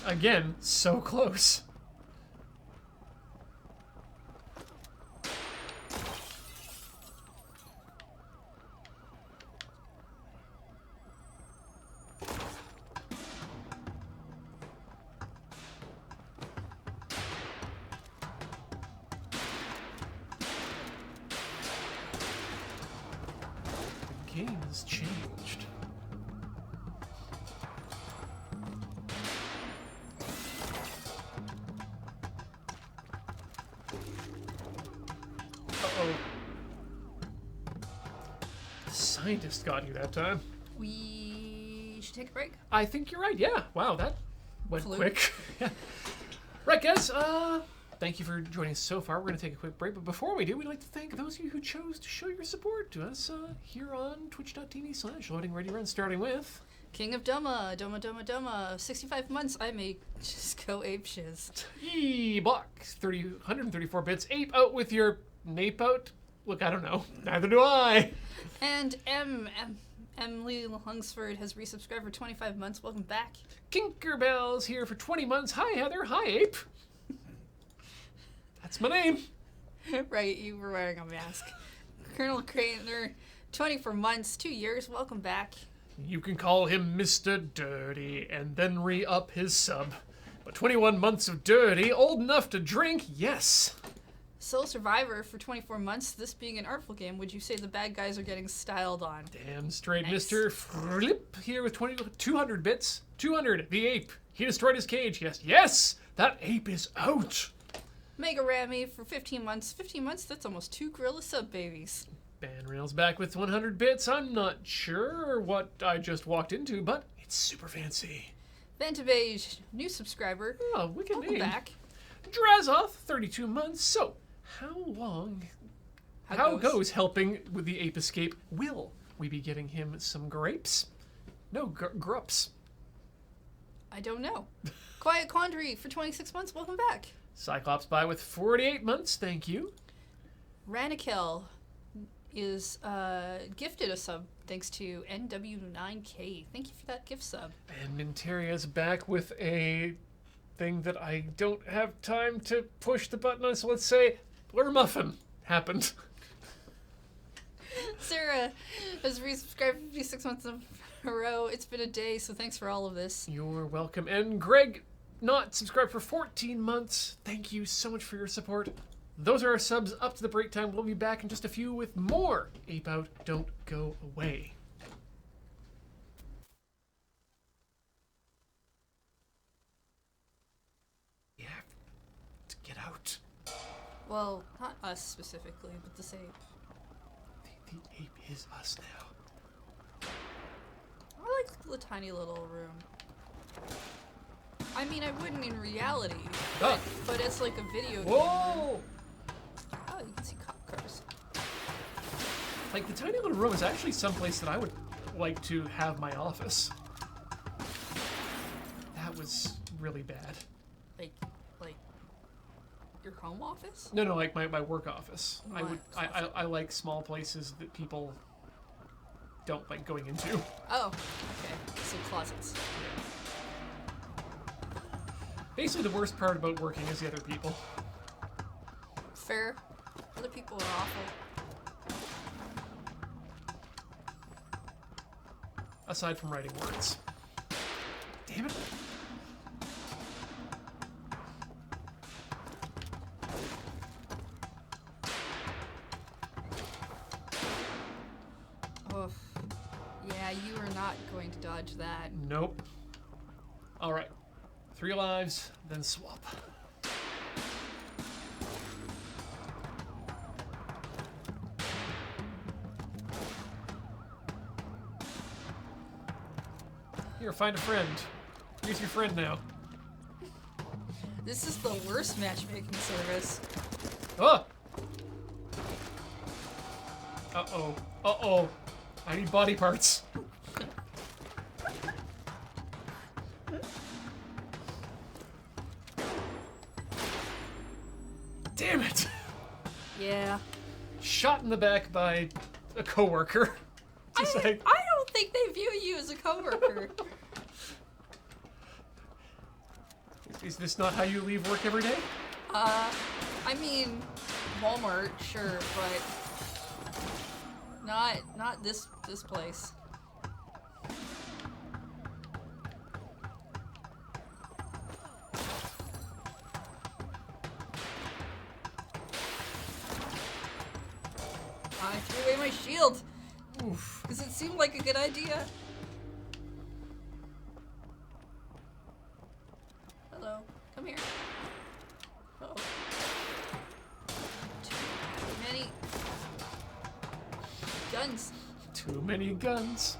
Again, so close. The game has changed. Uh-oh. The scientist got you that time. We should take a break. I think you're right, yeah. Wow, that went Flew. quick. Yeah. Right, guys, thank you for joining us so far. We're going to take a quick break, but before we do, we'd like to thank those of you who chose to show your support to us here on twitch.tv/loadingreadyrun, starting with... King of Doma, Doma, 65 months, I may just go ape shiz. E-Block, 134 bits. Ape Out with your Nape Out? Look, I don't know. Neither do I. And Emily Lungsford has resubscribed for 25 months. Welcome back. Kinkerbell's here for 20 months. Hi, Heather. Hi, Ape. That's my name. Right, you were wearing a mask. Colonel Craner, 24 months, 2 years. Welcome back. You can call him Mr. Dirty and then re-up his sub. But 21 months of dirty, old enough to drink, yes. Soul Survivor for 24 months. This being an artful game, would you say the bad guys are getting styled on? Damn straight, Nice. Mr. Flip here with 200 bits. 200, the ape. He destroyed his cage. Yes, yes, that ape is out. Mega Rami for 15 months. 15 months, that's almost 2 gorilla sub babies. Banrail's back with 100 bits. I'm not sure what I just walked into, but it's super fancy. Vantabage, new subscriber. Oh, wicked Welcome name. back. Drazoth, 32 months. So, how long... How goes? goes helping with the ape escape? Will we be getting him some grapes? No, grups. I don't know. Quiet Quandary for 26 months. Welcome back. Cyclops by with 48 months. Thank you. Ranikel is gifted a sub thanks to NW9K. Thank you for that gift sub. And Minteria's back with a thing that I don't have time to push the button on, so let's say Blur Muffin happened. Sarah has resubscribed 56 months in a row. It's been a day, so thanks for all of this. You're welcome. And Greg not subscribed for 14 months. Thank you so much for your support. Those are our subs up to the break time. We'll be back in just a few with more Ape Out. Don't go away. Yeah, to get out. Well, not us specifically, but the ape. The ape is us now. I like the tiny little room. I mean, I wouldn't in reality, but it's like a video game. Whoa! Oh, you can see cop cars. Like, the tiny little room is actually someplace that I would like to have my office. That was really bad. Like your home office? No, like my work office. What? I like small places that people don't like going into. Oh, okay. So closets. Basically, the worst part about working is the other people. Fair. Other people are awful. Aside from writing words. Damn it. Oof. Yeah, you are not going to dodge that. Nope. Alright. 3 lives, then swap. Here, find a friend. Here's your friend now. This is the worst matchmaking service. Ah! Uh-oh. Uh-oh. I need body parts. Damn it! Yeah. Shot in the back by a coworker. I don't think they view you as a coworker. Is this not how you leave work every day? I mean, Walmart, sure, but not this place. I threw away my shield Oof. because it seemed like a good idea. Hello, come here. Uh-oh. Too many guns. Too many guns.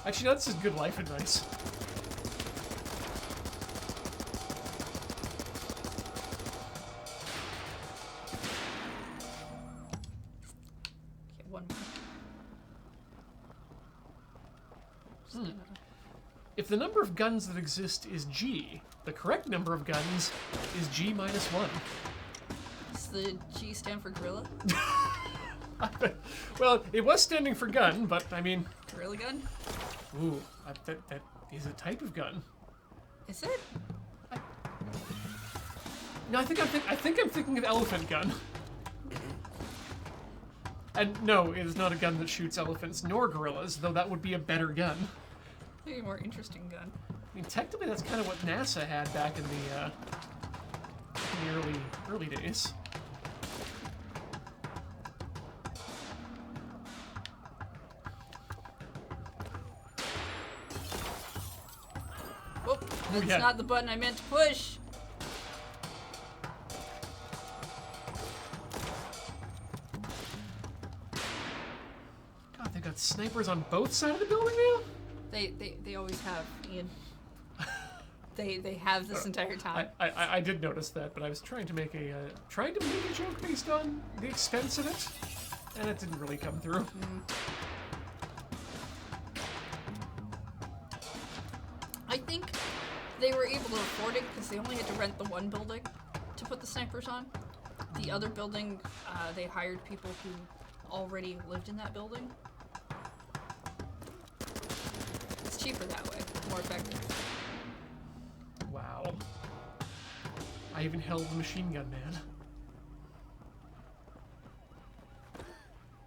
Actually, no, this is good life advice. Okay, one more. If the number of guns that exist is G, the correct number of guns is G minus 1. Does the G stand for gorilla? Well, it was standing for gun, but I mean, Gorilla gun? ooh, that is a type of gun. Is it? No, I think I'm thinking of elephant gun. And no, it is not a gun that shoots elephants nor gorillas, though that would be a better gun. Maybe a more interesting gun. I mean, technically, that's kind of what NASA had back in the early days. Whoop, that's yeah. not the button I meant to push. God, they got snipers on both sides of the building now? They always have, Ian. They have this entire time. I did notice that, but I was trying to make a joke based on the expense of it, and it didn't really come through. I think they were able to afford it because they only had to rent the one building to put the snipers on. The other building, they hired people who already lived in that building. It's cheaper that way, more effective. Wow. I even held the machine gun man.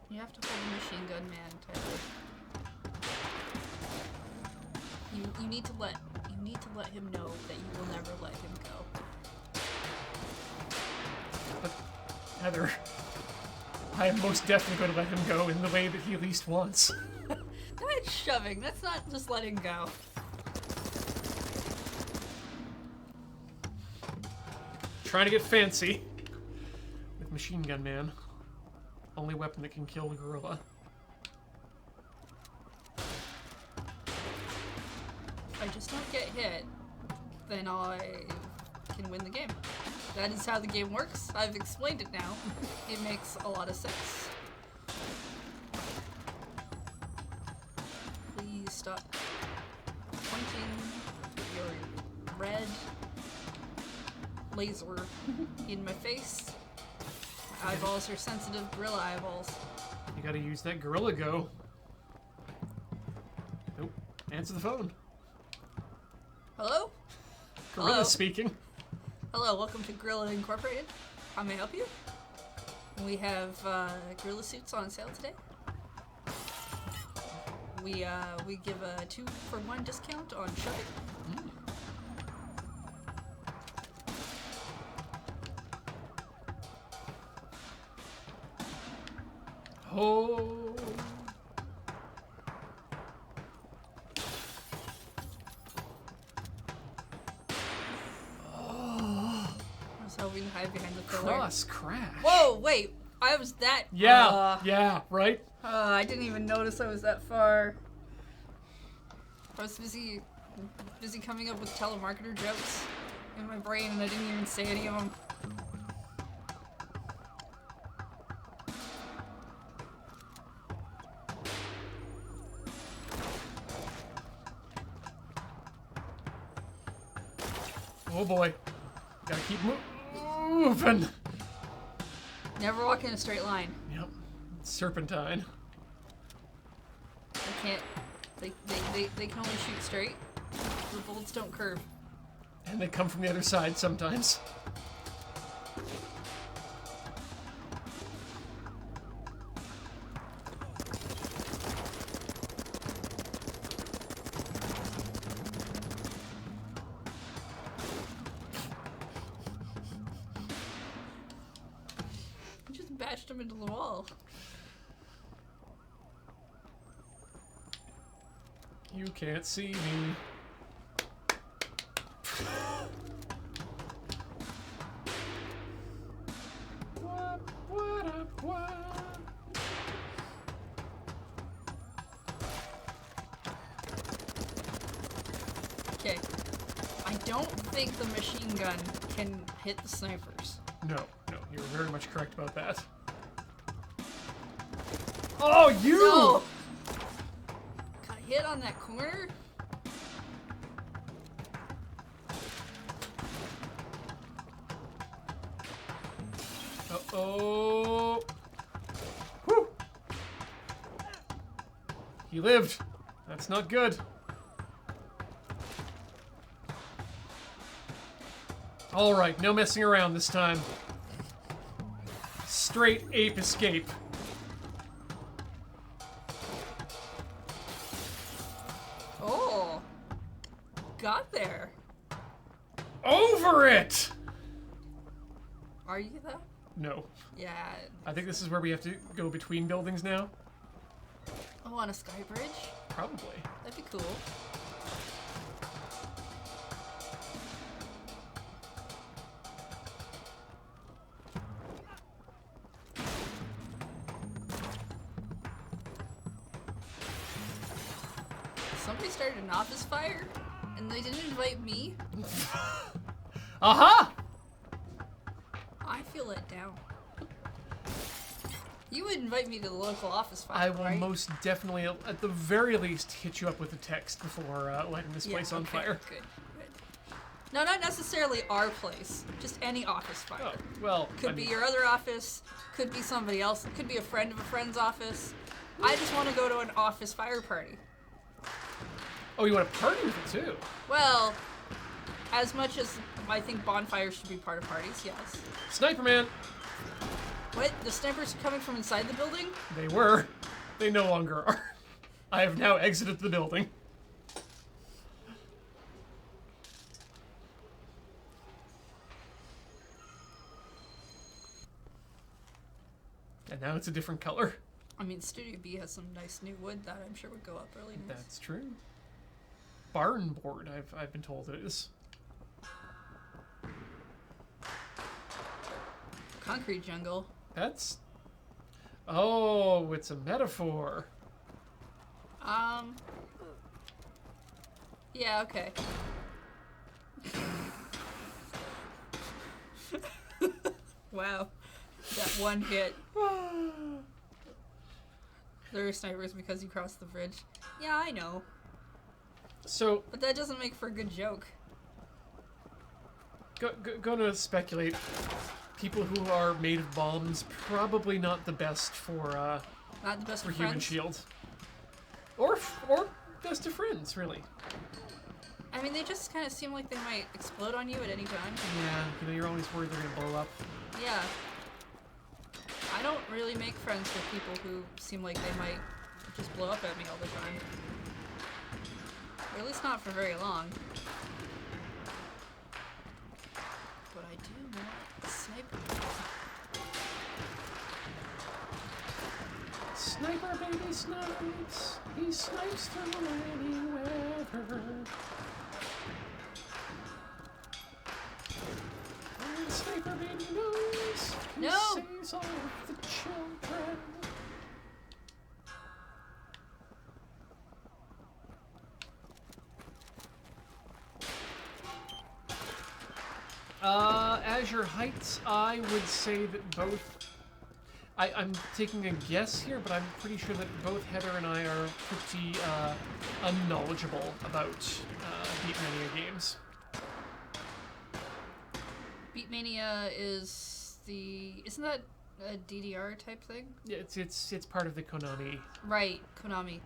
You have to hold the machine gun man entirely. You need to let You need to let him know that you will never let him go. But, Heather, I am most definitely going to let him go in the way that he least wants. That's shoving. That's not just letting go. Trying to get fancy with Machine Gun Man. Only weapon that can kill the gorilla. If I just don't get hit, then I can win the game. That is how the game works. I've explained it now. It makes a lot of sense. Please stop pointing your red laser in my face. Eyeballs are sensitive, gorilla eyeballs. You gotta use that gorilla go. Nope. Answer the phone. Hello? Gorilla Hello? speaking. Hello, welcome to Gorilla Incorporated. How may I help you? We have gorilla suits on sale today. We give a 2-for-1 discount on shoving. Oh. I was hoping to hide behind the pillar. Cross crash. Whoa, wait. I was that... Yeah, yeah, right? I didn't even notice I was that far. I was busy coming up with telemarketer jokes in my brain and I didn't even say any of them. Oh boy. Gotta keep moving. Never walk in a straight line. Yep. Serpentine. They can't... They can only shoot straight. The bullets don't curve. And they come from the other side sometimes. I just bashed him into the wall. You can't see me. What? Okay. I don't think the machine gun can hit the snipers. No, you're very much correct about that. Oh, you! No! Got hit on that corner? Uh-oh. Whew. He lived. That's not good. All right, no messing around this time. Straight ape escape. Oh. Got there. Over it! Are you though? No. Yeah. I think this is where we have to go between buildings now. Oh, on a sky bridge? Probably. That'd be cool. Somebody started an office fire, and they didn't invite me. Aha! I feel let down. You would invite me to the local office fire, I will right? most definitely, at the very least, hit you up with a text before lighting this place on okay, fire. Good. No, not necessarily our place. Just any office fire. Oh, well, Could be your other office. Could be somebody else. Could be a friend of a friend's office. I just want to go to an office fire party. Oh, you want to party with it too? Well, as much as I think bonfires should be part of parties, yes. Sniper Man! What? The snipers coming from inside the building? They were. They no longer are. I have now exited the building. now it's a different color. I mean, Studio B has some nice new wood that I'm sure would go up really nice. That's true. Barn board, I've been told it is. Concrete jungle. That's... Oh, it's a metaphor. Yeah, okay. Wow. That one hit. There are snipers because you crossed the bridge. Yeah, I know. So... But that doesn't make for a good joke. Gonna speculate. People who are made of bombs, probably not the best for, Not the best for of human friends. shield. Or best of friends, really. I mean, they just kind of seem like they might explode on you at any time. Yeah, you know, you're always worried they're gonna blow up. Yeah. I don't really make friends with people who seem like they might just blow up at me all the time. Or at least not for very long. But I do want sniper. Sniper baby snipes, he snipes through any weather. And Sniper baby knows he No! saves all of the children. Azure Heights, I would say that both... I'm taking a guess here, but I'm pretty sure that both Heather and I are pretty unknowledgeable about Beatmania games. Beatmania is isn't that a DDR type thing? Yeah, it's part of the Konami Right, Konami.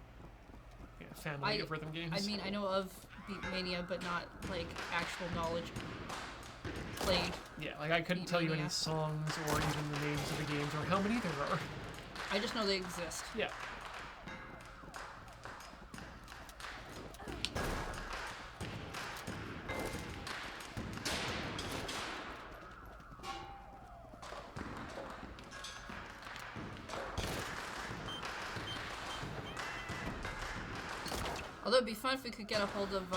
family of rhythm games. I mean, I know of Beatmania, but not like actual knowledge played. Yeah, like I couldn't tell you any Beatmania. songs or even the names of the games or how many there are. I just know they exist. Yeah. Although it'd be fun if we could get a hold of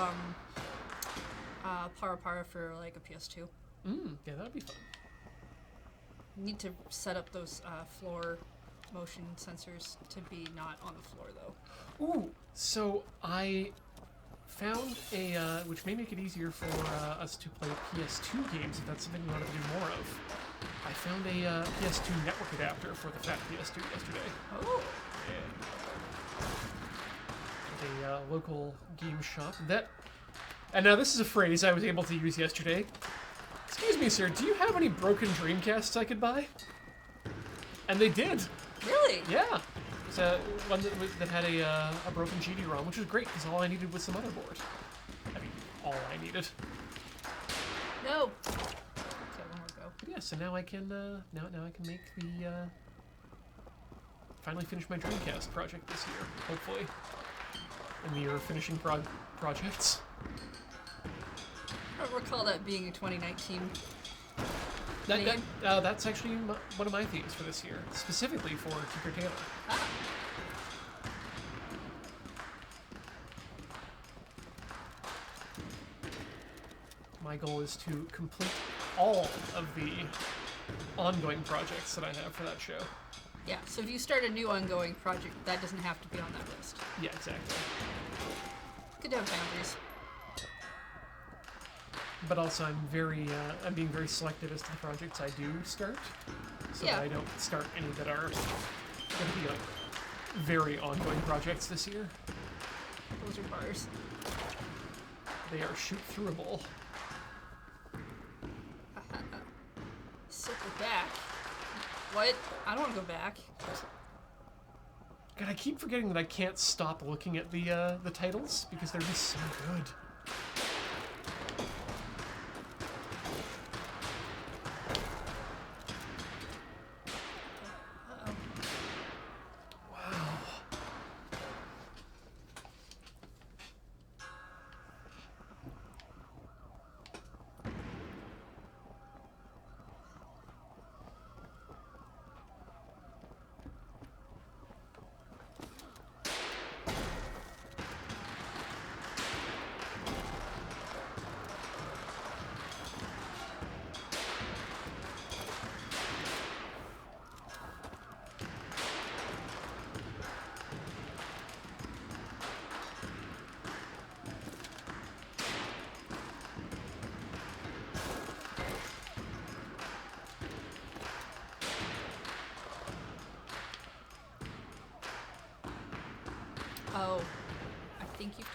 Para for like a PS2. Yeah, that'd be fun. Need to set up those floor motion sensors to be not on the floor though. Ooh, so I found a, which may make it easier for us to play PS2 games if that's something we want to do more of. I found a PS2 network adapter for the fat PS2 yesterday. Oh. At a local game shop. And now this is a phrase I was able to use yesterday. Excuse me, sir, do you have any broken Dreamcasts I could buy? And they did. Really? Yeah. It's one that had a broken GD-ROM, which was great because all I needed was some motherboard. I mean, all I needed. No. Okay, one more go. But yeah, so now I can now I can make the finally finish my Dreamcast project this year, hopefully. In the year of finishing projects. I don't recall that being a 2019. That's actually one of my themes for this year, specifically for Tinker Tailor. Ah. My goal is to complete all of the ongoing projects that I have for that show. Yeah, so if you start a new ongoing project, that doesn't have to be on that list. Yeah, exactly. Good to have boundaries. But also, I'm being very selective as to the projects I do start, so Yeah. that I don't start any that are going to be like very ongoing projects this year. Those are bars. They are shoot-throughable. Circle back. What? I don't want to go back. God, I keep forgetting that I can't stop looking at the titles because they're just so good. Uh-oh. Wow.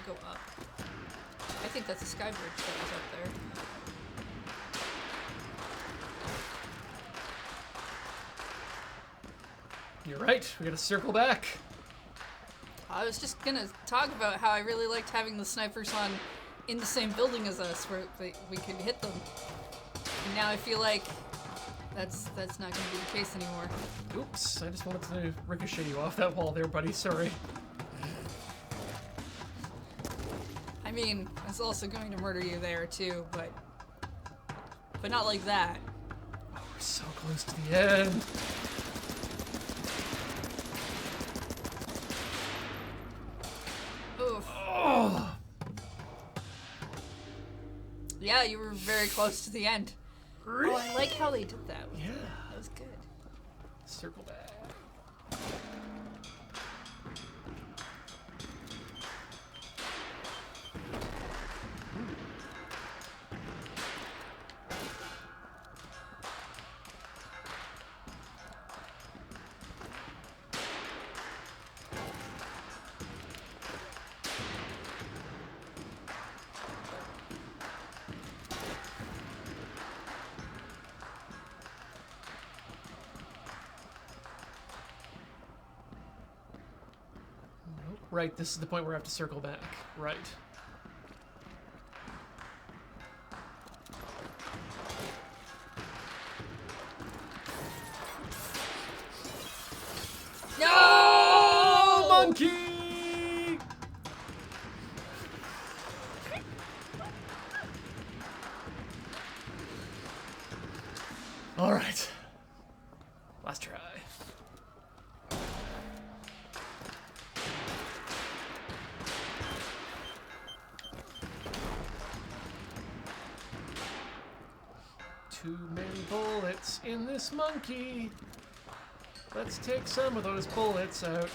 to go up. I think that's a sky bridge that was up there. You're right. We gotta circle back. I was just gonna talk about how I really liked having the snipers on in the same building as us, where we could hit them. And now I feel like that's not gonna be the case anymore. Oops, I just wanted to ricochet you off that wall there, buddy. Sorry. I mean, I was also going to murder you there too, but not like that. Oh, we're so close to the end. Oof. Oh. Yeah, you were very close to the end. Oh, I like how they did that. Yeah. That was good. Circle back. Right, this is the point where I have to circle back. Right. No! Monkey! All right. Last try. Too many bullets in this monkey. Let's take some of those bullets out.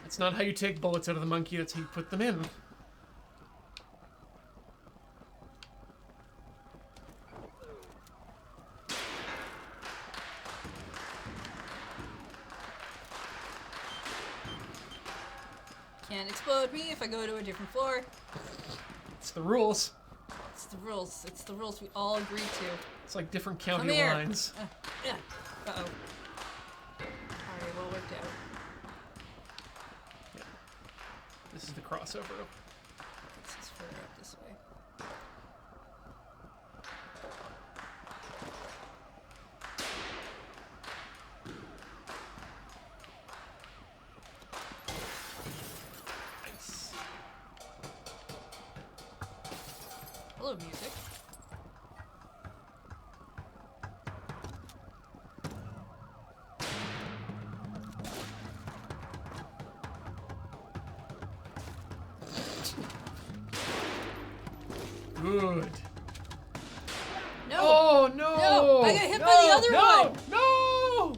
That's not how you take bullets out of the monkey, that's how you put them in. Can't explode me if I go to a different floor. It's the rules. It's the rules. It's the rules we all agreed to. It's like different Come county here. lines. Yeah. Uh-oh. Alright, well worked out. Yeah. This is the crossover. This is further up this way. Nice. Hello, music. Good. No! Oh no! No! I got hit by the other one! No!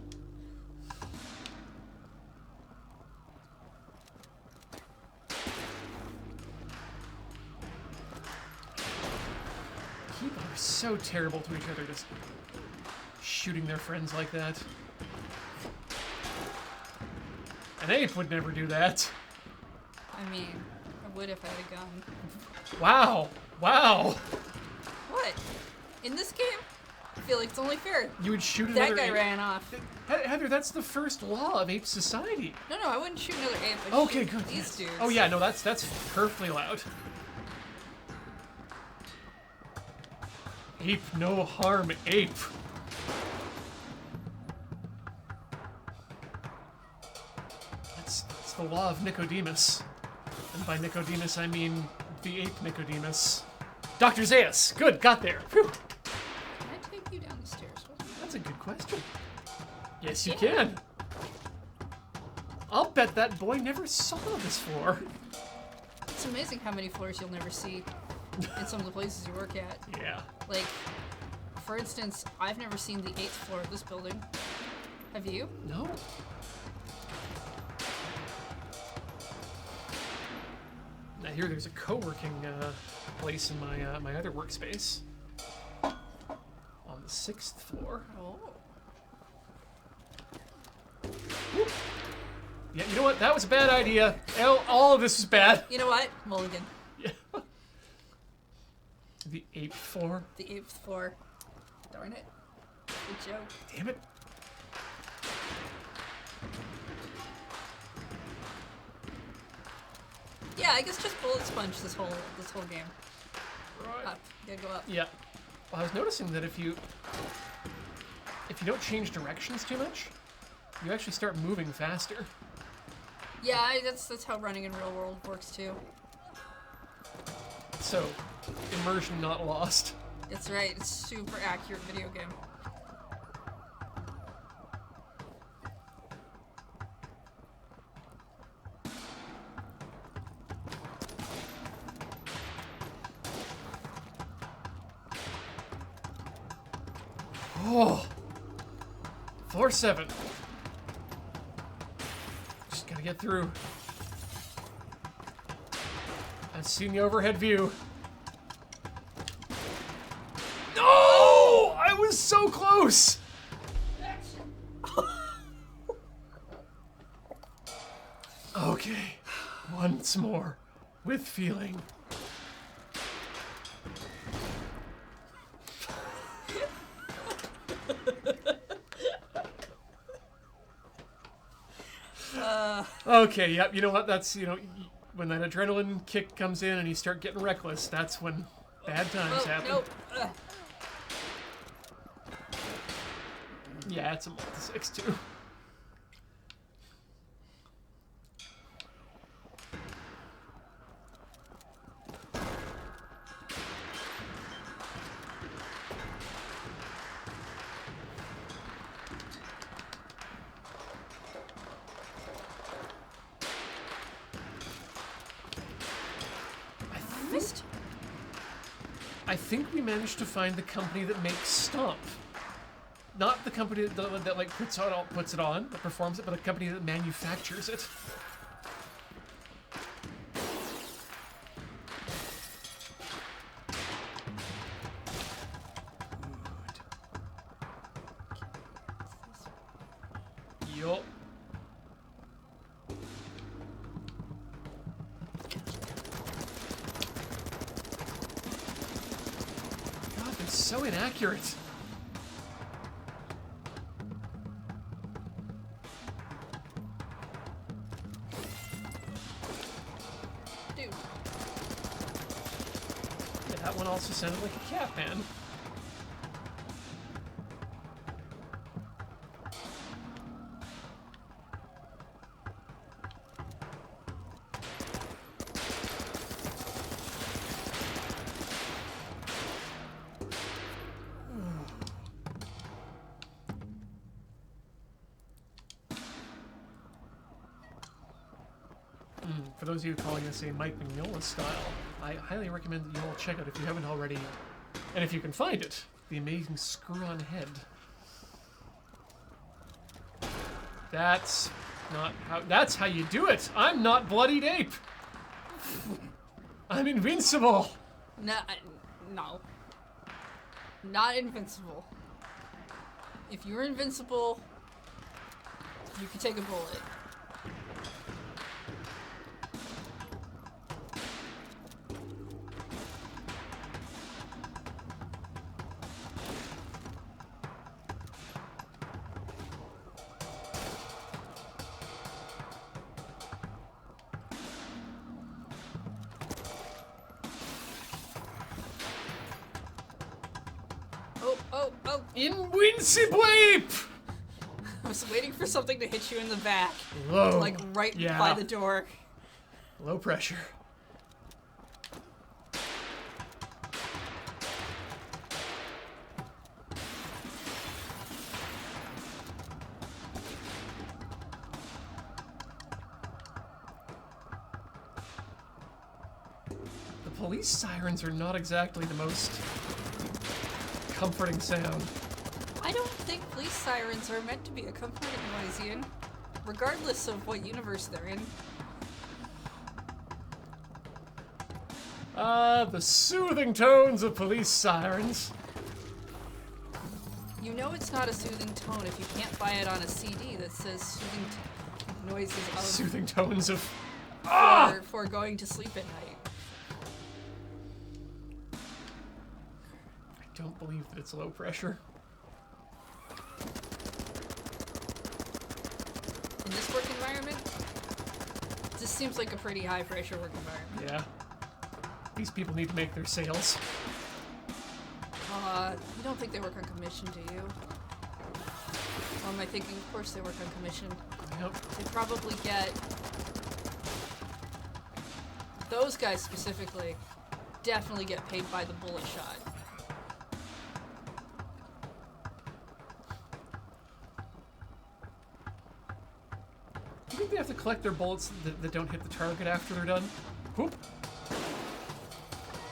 People are so terrible to each other, just shooting their friends like that. An ape would never do that. I mean, I would if I had a gun. Wow. Wow. What? In this game? I feel like it's only fair. You would shoot another That guy ape. ran off. Heather, that's the first law of ape society. No, I wouldn't shoot another ape. I'd Okay, shoot good. These Yes. dudes. Oh yeah, no, that's perfectly allowed. Ape no harm, ape. That's the law of Nicodemus. And by Nicodemus, I mean the ape Nicodemus. Dr. Zaius, good, got there. Phew. Can I take you down the stairs with me? That's a good question. Yes, you can. I'll bet that boy never saw this floor. It's amazing how many floors you'll never see in some of the places you work at. Yeah. Like, for instance, I've never seen the 8th floor of this building. Have you? No. I hear there's a co-working place in my my other workspace on the 6th floor. Oh. Yeah, you know what? That was a bad idea. All of this is bad. You know what? Mulligan. Yeah. The 8th floor. The 8th floor. Darn it. Good joke. Damn it. Yeah, I guess just bullet sponge this whole game. Right. Up. You gotta go up. Yeah. Well, I was noticing that if you don't change directions too much, you actually start moving faster. Yeah, that's how running in real world works too. So, immersion not lost. That's right. It's a super accurate video game. Oh, floor 7. Just gotta get through. I've seen the overhead view. No! I was so close! Okay, once more, with feeling. Okay, yep, you know what, that's, when that adrenaline kick comes in and you start getting reckless, that's when bad times happen. Nope. Yeah, it's a multi-6 too. I think we managed to find the company that makes Stomp. Not the company that like puts it on, that performs it, but a company that manufactures it. Good. Yup. God, they're so inaccurate. That one also sounded like a cat man. For those of you calling this a Mike Mignola style, I highly recommend that you all check out, if you haven't already, and if you can find it, the amazing Screw-On Head. That's how you do it. I'm not Bloodied Ape. I'm invincible. No. Not invincible. If you're invincible, you can take a bullet. Oh. Invincible Ape! I was waiting for something to hit you in the back. Low. Like right by the door. Low pressure. The police sirens are not exactly the most comforting sound. I don't think police sirens are meant to be a comforting noise, Ian. Regardless of what universe they're in. The soothing tones of police sirens. You know it's not a soothing tone if you can't buy it on a CD that says soothing noises of Soothing tones of. for going to sleep at night. I don't believe that it's low pressure. In this work environment, this seems like a pretty high pressure work environment. Yeah. These people need to make their sales. You don't think they work on commission, do you? Or am I thinking, of course they work on commission. Yep. They probably get... Those guys specifically definitely get paid by the bullet shot. Do you think they have to collect their bullets that don't hit the target after they're done? Whoop.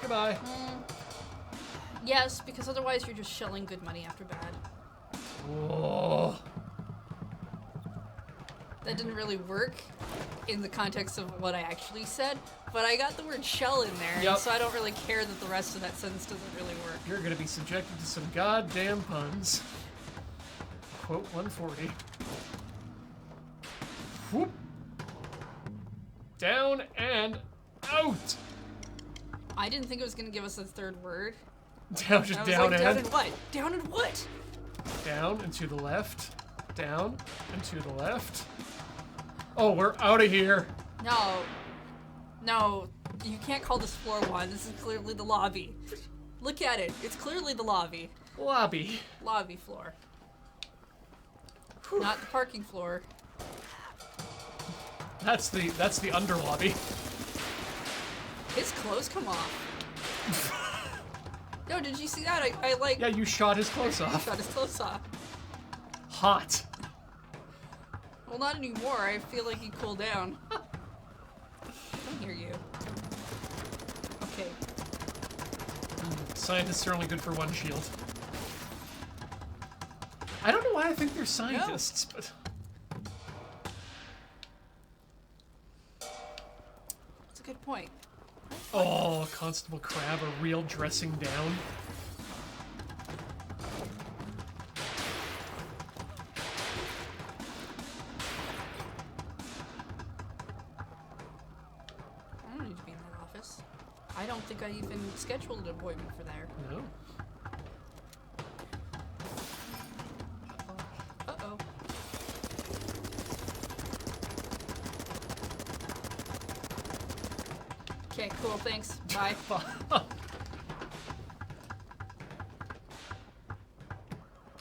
Goodbye. Yes, because otherwise you're just shelling good money after bad. Whoa. That didn't really work in the context of what I actually said, but I got the word shell in there, Yep. so I don't really care that the rest of that sentence doesn't really work. You're gonna be subjected to some goddamn puns. Quote 140. Whoop. Down and out. I didn't think it was going to give us a third word. Down, just I was down like, and down and what? Down and what? down and to the left. Down and to the left. Oh, we're out of here. No, you can't call this floor 1. This is clearly the lobby. Look at it. It's clearly the lobby. Lobby. Lobby floor. Not the parking floor. That's the under lobby. His clothes come off. No, did you see that? I like Yeah, you shot his clothes off. shot his clothes off. Hot. Well, not anymore. I feel like he cooled down. I don't hear you. Okay. Scientists are only good for one shield. I don't know why I think they're scientists, but That's a good point. oh, Constable Crab, a real dressing down. I don't need to be in that office. I don't think I even scheduled an appointment for there. No. Uh-oh. Okay, cool, thanks. Bye.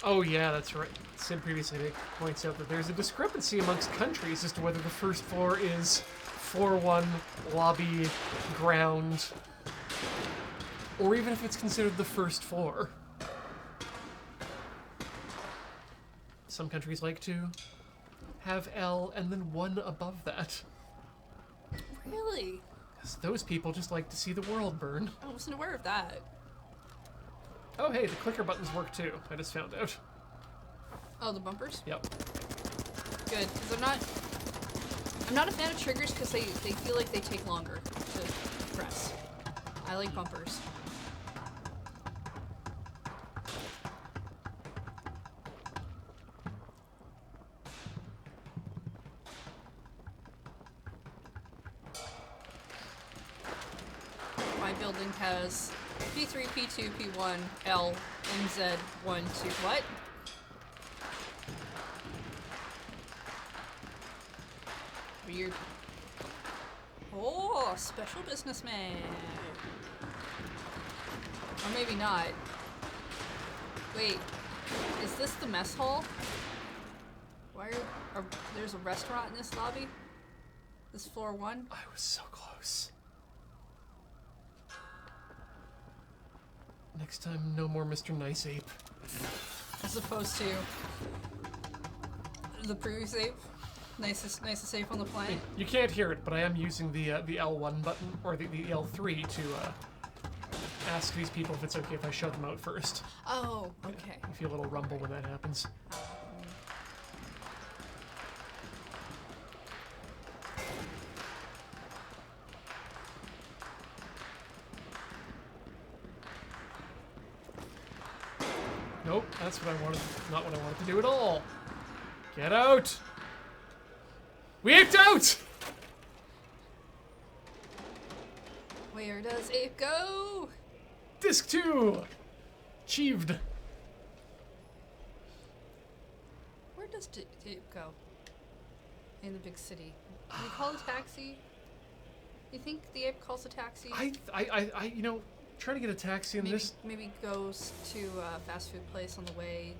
Oh yeah, that's right. Sim previously points out that there's a discrepancy amongst countries as to whether the first floor is floor 1, lobby, ground, or even if it's considered the first floor. Some countries like to have L and then 1 above that. Really? 'Cause those people just like to see the world burn. I wasn't aware of that. Oh hey, the clicker buttons work too. I just found out. Oh, the bumpers? Yep. Good, because I'm not a fan of triggers because they feel like they take longer to press. I like bumpers. My building has P3, P2, P1, L, NZ, 1, 2. What? Weird. Oh, special businessman. Or maybe not. Wait, is this the mess hall? Why there's a restaurant in this lobby? This floor 1? I was so close. Next time, no more Mr. Nice Ape. As opposed to the previous ape? Nicest ape on the planet? You can't hear it, but I am using the L1 button, or the L3 to ask these people if it's okay if I show them out first. Oh, okay. You feel a little rumble when that happens. Nope, that's what I wanted. Not what I wanted to do at all. Get out! We aped out! Where does Ape go? Disc 2! Achieved. Where does Ape go? In the big city. Do you call a taxi? You think the ape calls a taxi? I you know, trying to get a taxi in this. Maybe goes to a fast food place on the way,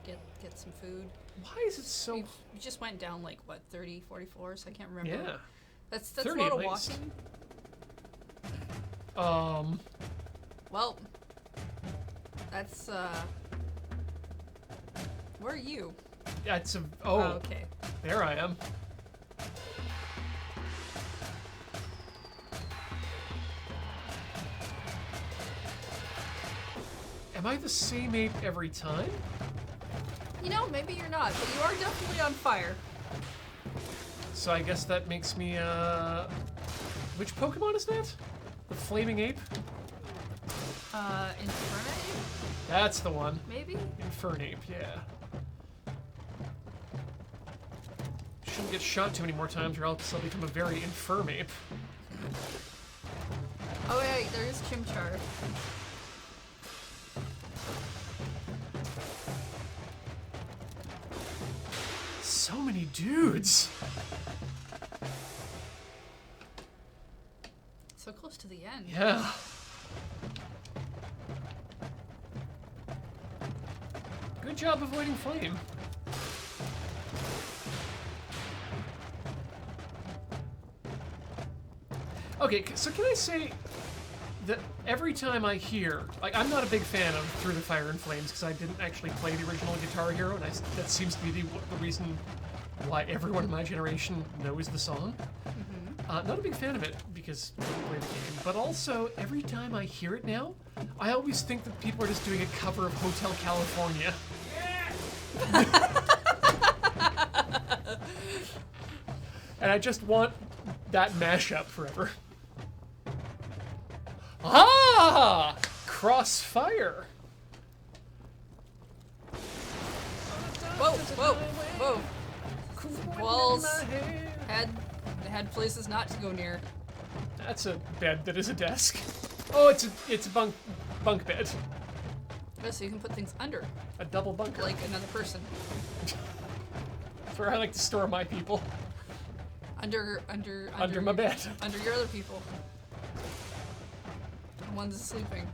get some food. Why is it so? We just went down like what 30, 40 floors. I can't remember. Yeah. That's 30 a lot at of least. walking. Well, that's where are you? Yeah, it's a. Oh, Oh, okay. there I am. Am I the same ape every time? You know, maybe you're not, but you are definitely on fire. So I guess that makes me, which Pokemon is that? The flaming ape? Infernape? That's the one. Maybe? Infernape, yeah. Shouldn't get shot too many more times or else I'll become a very infirm ape. Oh wait, there is Chimchar. So many dudes! So close to the end. Yeah. Good job avoiding flame. Okay, so can I say that every time I hear, like, I'm not a big fan of Through the Fire and Flames because I didn't actually play the original Guitar Hero, and that seems to be the reason why everyone in my generation knows the song. Not a big fan of it because I didn't play the game, but also every time I hear it now, I always think that people are just doing a cover of Hotel California. And I just want that mashup forever. Ah! Crossfire! Whoa, whoa, whoa. Walls had places not to go near. That's a bed that is a desk. Oh, it's a bunk bed. Oh, so you can put things under, A double bunker. like another person. That's where I like to store my people. Under Under my bed. Under your other people. One's sleeping.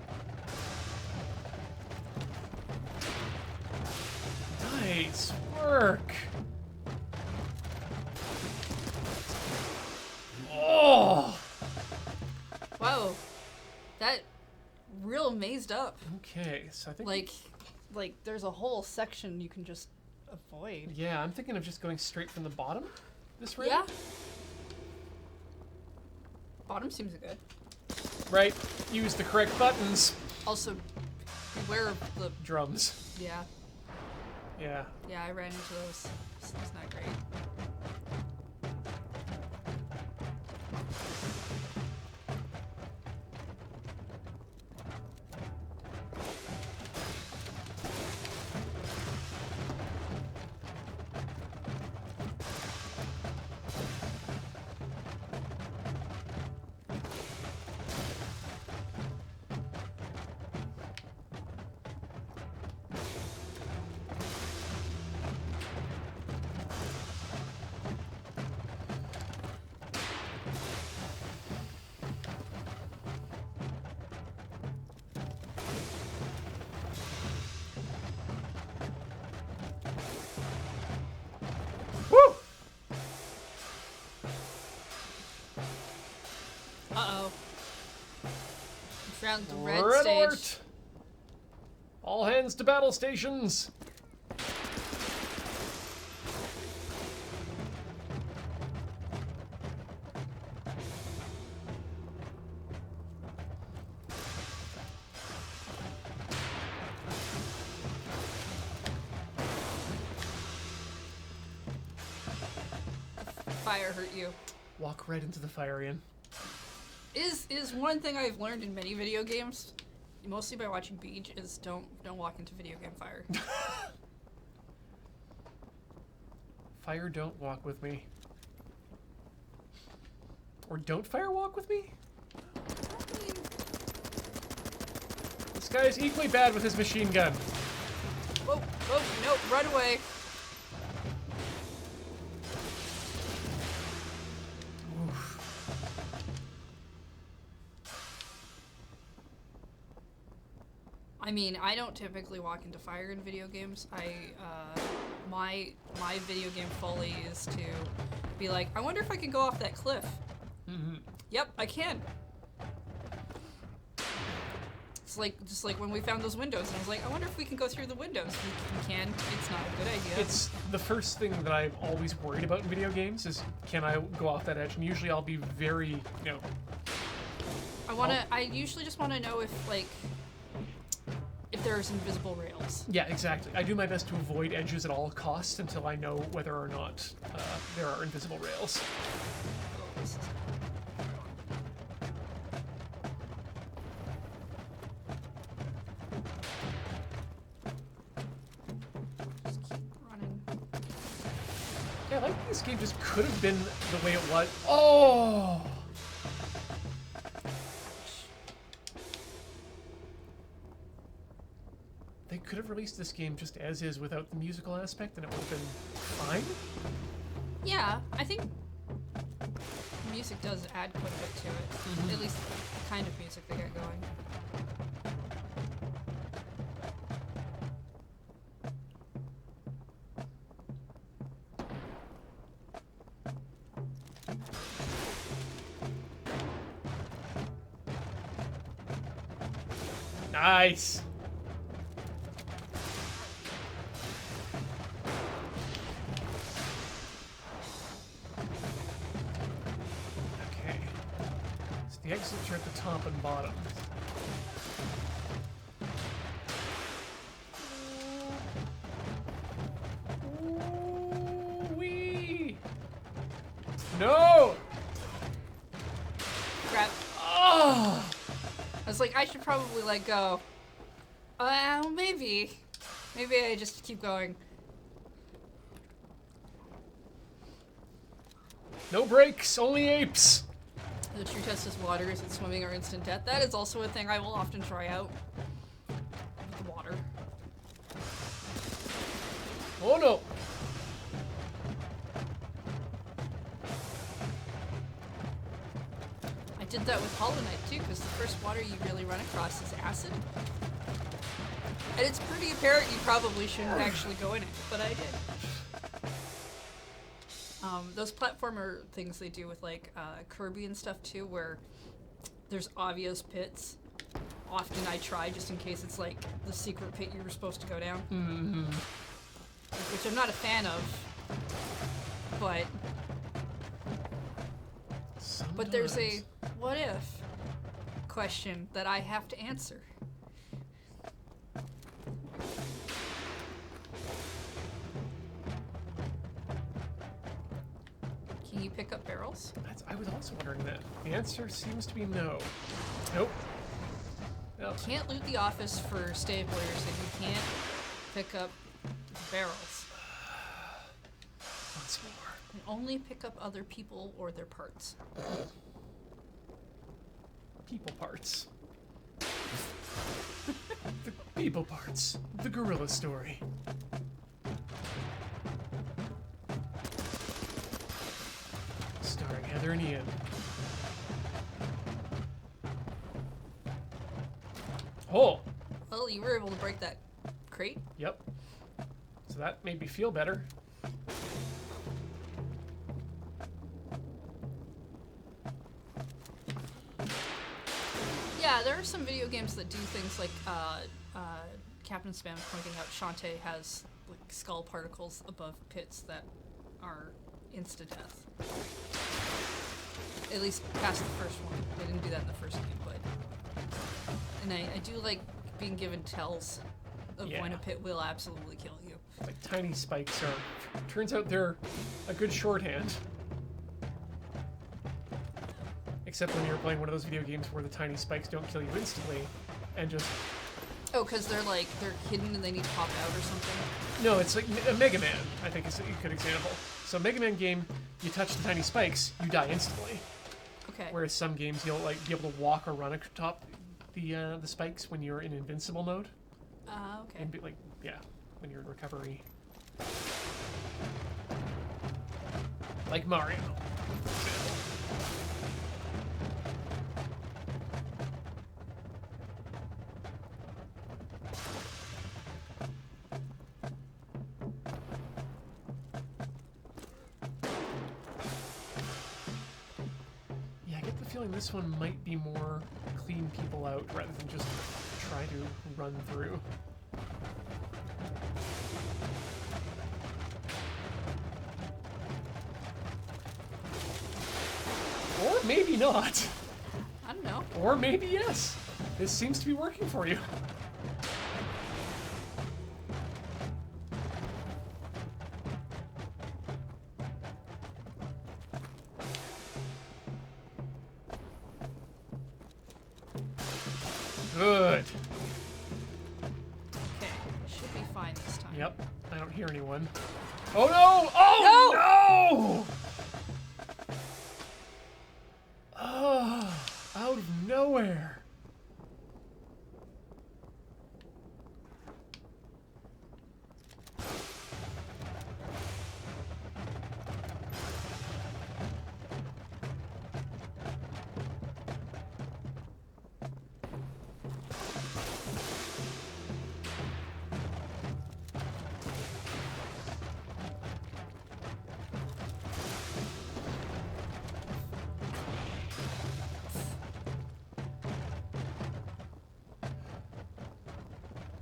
Nice work. Oh! Wow. That real mazed up. Okay, so I think... Like there's a whole section you can just avoid. Yeah, I'm thinking of just going straight from the bottom this round. Yeah. Bottom seems good. Right. Use the correct buttons. Also, beware of the... Drums. Yeah. Yeah. Yeah, I ran into those. It's not great. Woo! Uh-oh. We found the red Red stage. alert! All hands to battle stations! Fire hurt you. Walk right into the fire, Ian. Is one thing I've learned in many video games, mostly by watching Beach, is don't walk into video game fire. Fire, don't walk with me. Or don't firewalk with me? This guy is equally bad with his machine gun. Whoa, whoa, nope, run away. Oof. I mean, I don't typically walk into fire in video games. My video game folly is to be like, I wonder if I can go off that cliff. Mm-hmm. Yep, I can. It's like, just like when we found those windows, and I was like, I wonder if we can go through the windows. We can. It's not a good idea. It's the first thing that I'm always worried about in video games is, can I go off that edge? And usually I'll be very, you know... I usually just want to know if, like, if there's invisible rails. Yeah, exactly. I do my best to avoid edges at all costs until I know whether or not there are invisible rails. Oh, this is... Just keep running. Yeah, I like this game just could have been the way it was. Oh! They could have released this game just as is without the musical aspect and it would have been fine. Yeah, I think music does add quite a bit to it. Mhm. At least the kind of music they get going. Nice! Okay. So the exits are at the top and bottom. Ooh-wee! No! Crap. Oh! I was like, I should probably let go. Well, maybe. Maybe I just keep going. No brakes, only apes! The true test is water. Is it swimming or instant death? That is also a thing I will often try out. With the water. Oh no! I did that with Hollow Knight too, because the first water you really run across is acid. And it's pretty apparent you probably shouldn't actually go in it, but I did. Those platformer things they do with like Kirby and stuff too, where there's obvious pits. Often I try just in case it's like the secret pit you were supposed to go down. Mm-hmm. Which I'm not a fan of, but there's a what if question that I have to answer. Can you pick up barrels? I was also wondering that. The answer seems to be no. Nope. No. You can't loot the office for staplers, and you can't pick up barrels. Once more. You can only pick up other people or their parts. People parts. The people parts. The gorilla story. Starring Heather and Ian. Oh! Well, you were able to break that crate. Yep. So that made me feel better. Yeah, there are some video games that do things like Captain Spam pointing out Shantae has like skull particles above pits that are insta-death. At least past the first one. They didn't do that in the first game, but... And I do like being given tells of when a pit will absolutely kill you. Like tiny spikes are... Turns out they're a good shorthand. Except when you're playing one of those video games where the tiny spikes don't kill you instantly, and just... Oh, because they're hidden and they need to pop out or something? No, it's like a Mega Man, I think is a good example. So Mega Man game, you touch the tiny spikes, you die instantly. Okay. Whereas some games you'll like be able to walk or run atop the spikes when you're in invincible mode. Okay. And be like, yeah, when you're in recovery. Like Mario, for example. Yeah, I get the feeling this one might be more clean people out rather than just try to run through. Or maybe not. I don't know. Or maybe yes. This seems to be working for you. Good. Okay. Should be fine this time. Yep. I don't hear anyone. Oh no! Oh no! Oh, out of nowhere.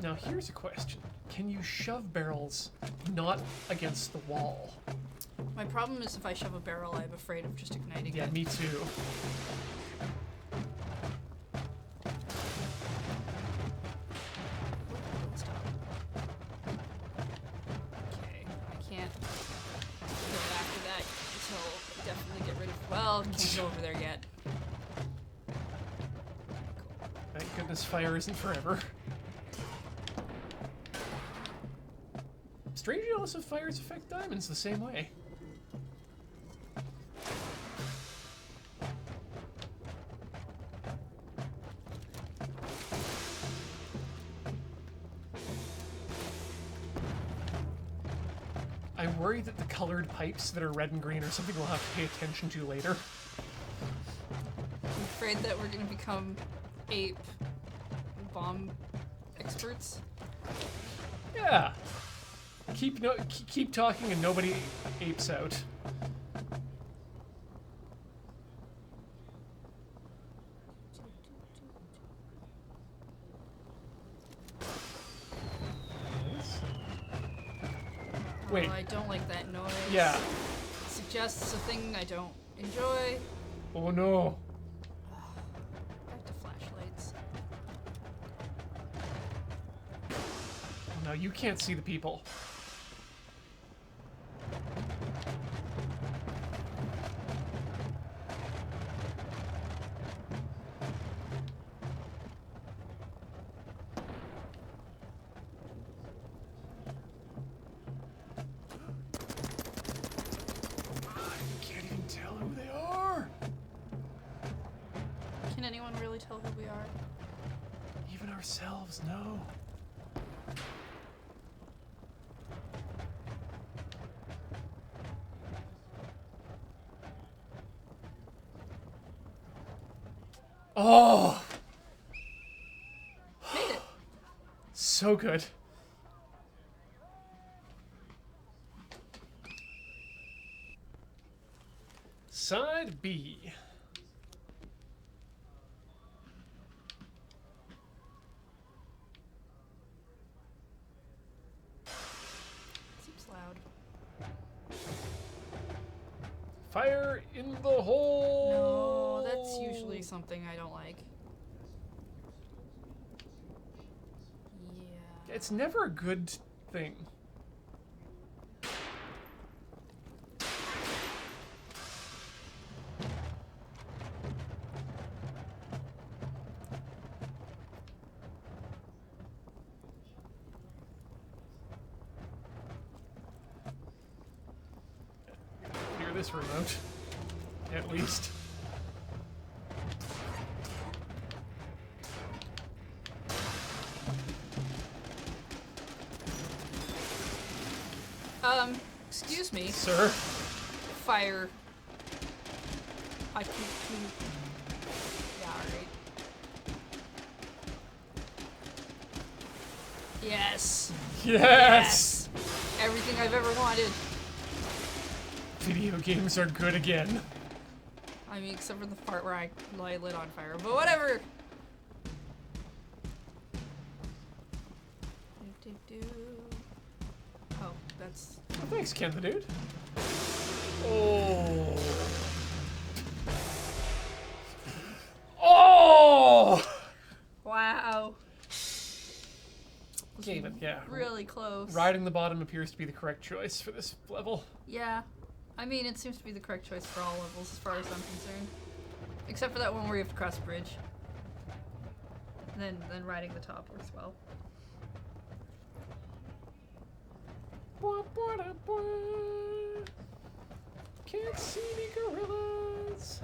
Now here's a question. Can you shove barrels not against the wall? My problem is if I shove a barrel, I'm afraid of just igniting Yeah, it. me too. Stop. Okay, I can't go after that until definitely get rid of. Well, can't go over there yet. Thank goodness fire isn't forever. Strangely, also fires affect diamonds the same way. I worry that the colored pipes that are red and green are something we'll have to pay attention to later. I'm afraid that we're gonna become ape bomb experts. Yeah. Keep talking and nobody apes out. Wait. Oh, I don't like that noise. Yeah. It suggests a thing I don't enjoy. Oh no. Back to flashlights. No, you can't see the people. You can't even tell who they are. Can anyone really tell who we are? Even ourselves know. Oh! Made it! So good. Side B. Seems loud. Fire in the hole! No, that's usually something I don't like. Yeah. It's never a good thing. Near this remote, at least. Excuse me. Sir? Fire. I can... Yeah, alright. Yes. Yes! Everything I've ever wanted. Video games are good again. I mean, except for the part where I lit on fire, but whatever. Oh, that's... Oh, thanks, Ken the Dude. Oh. Oh! Wow. Game it, yeah. Really close. Riding the bottom appears to be the correct choice for this level. Yeah. I mean, it seems to be the correct choice for all levels as far as I'm concerned. Except for that one where you have to cross a bridge. Then riding the top works well. Can't see me, gorillas.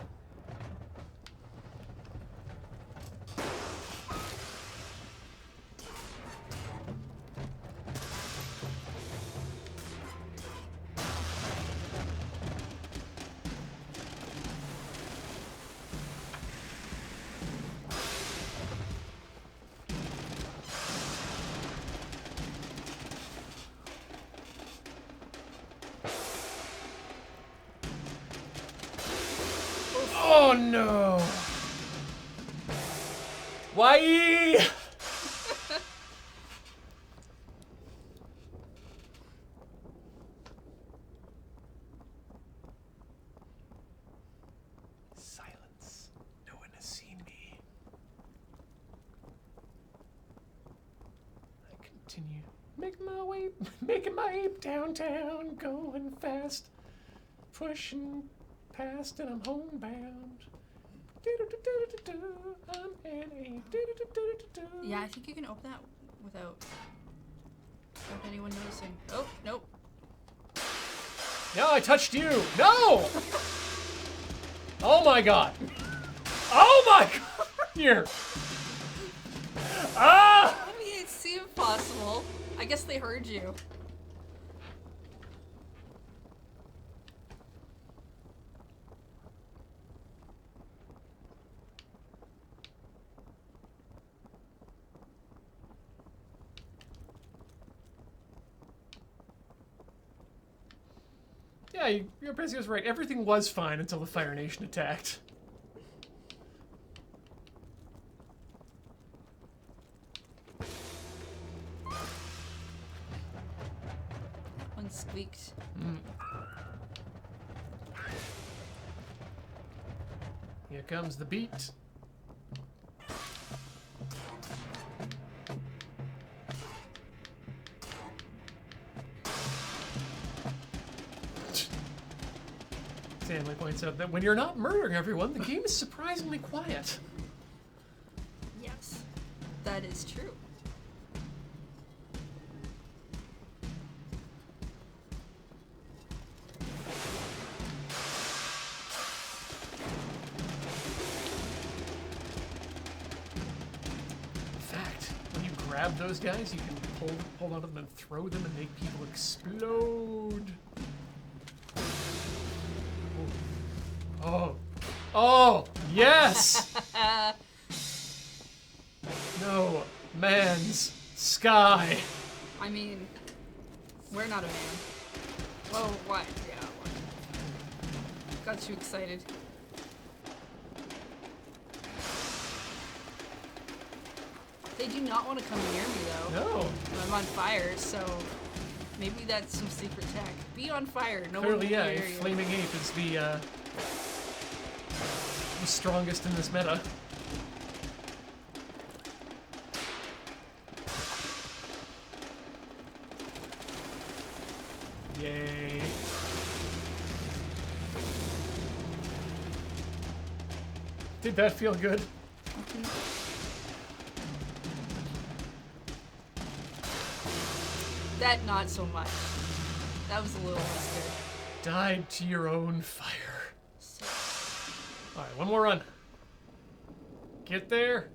Oh no! Why? Silence. No one has seen me. I continue making my way downtown, going fast, pushing past, and I'm homebound. I'm an ape. Yeah, I think you can open that without anyone noticing. Oh, nope. No, I touched you. No! Oh my god. Oh my god. Here. Ah! I mean, it seemed possible. I guess they heard you. Yeah, your basically was right. Everything was fine until the Fire Nation attacked. One squeaked. Here comes the beat. Stanley points out that when you're not murdering everyone, the game is surprisingly quiet. Yes, that is true. In fact, when you grab those guys, you can pull out of them and throw them and make people explode. Oh. Oh, yes! No man's sky. I mean, we're not a man. Whoa, what? Yeah, what? Got too excited. They do not want to come near me, though. No. I'm on fire, so maybe that's some secret tech. Be on fire. No Clearly, one will yeah, hear you. Flaming Ape is the strongest in this meta. Yay. Did that feel good? That not so much. That was a little less good. Died to your own fire. So, Alright, one more run. Get there.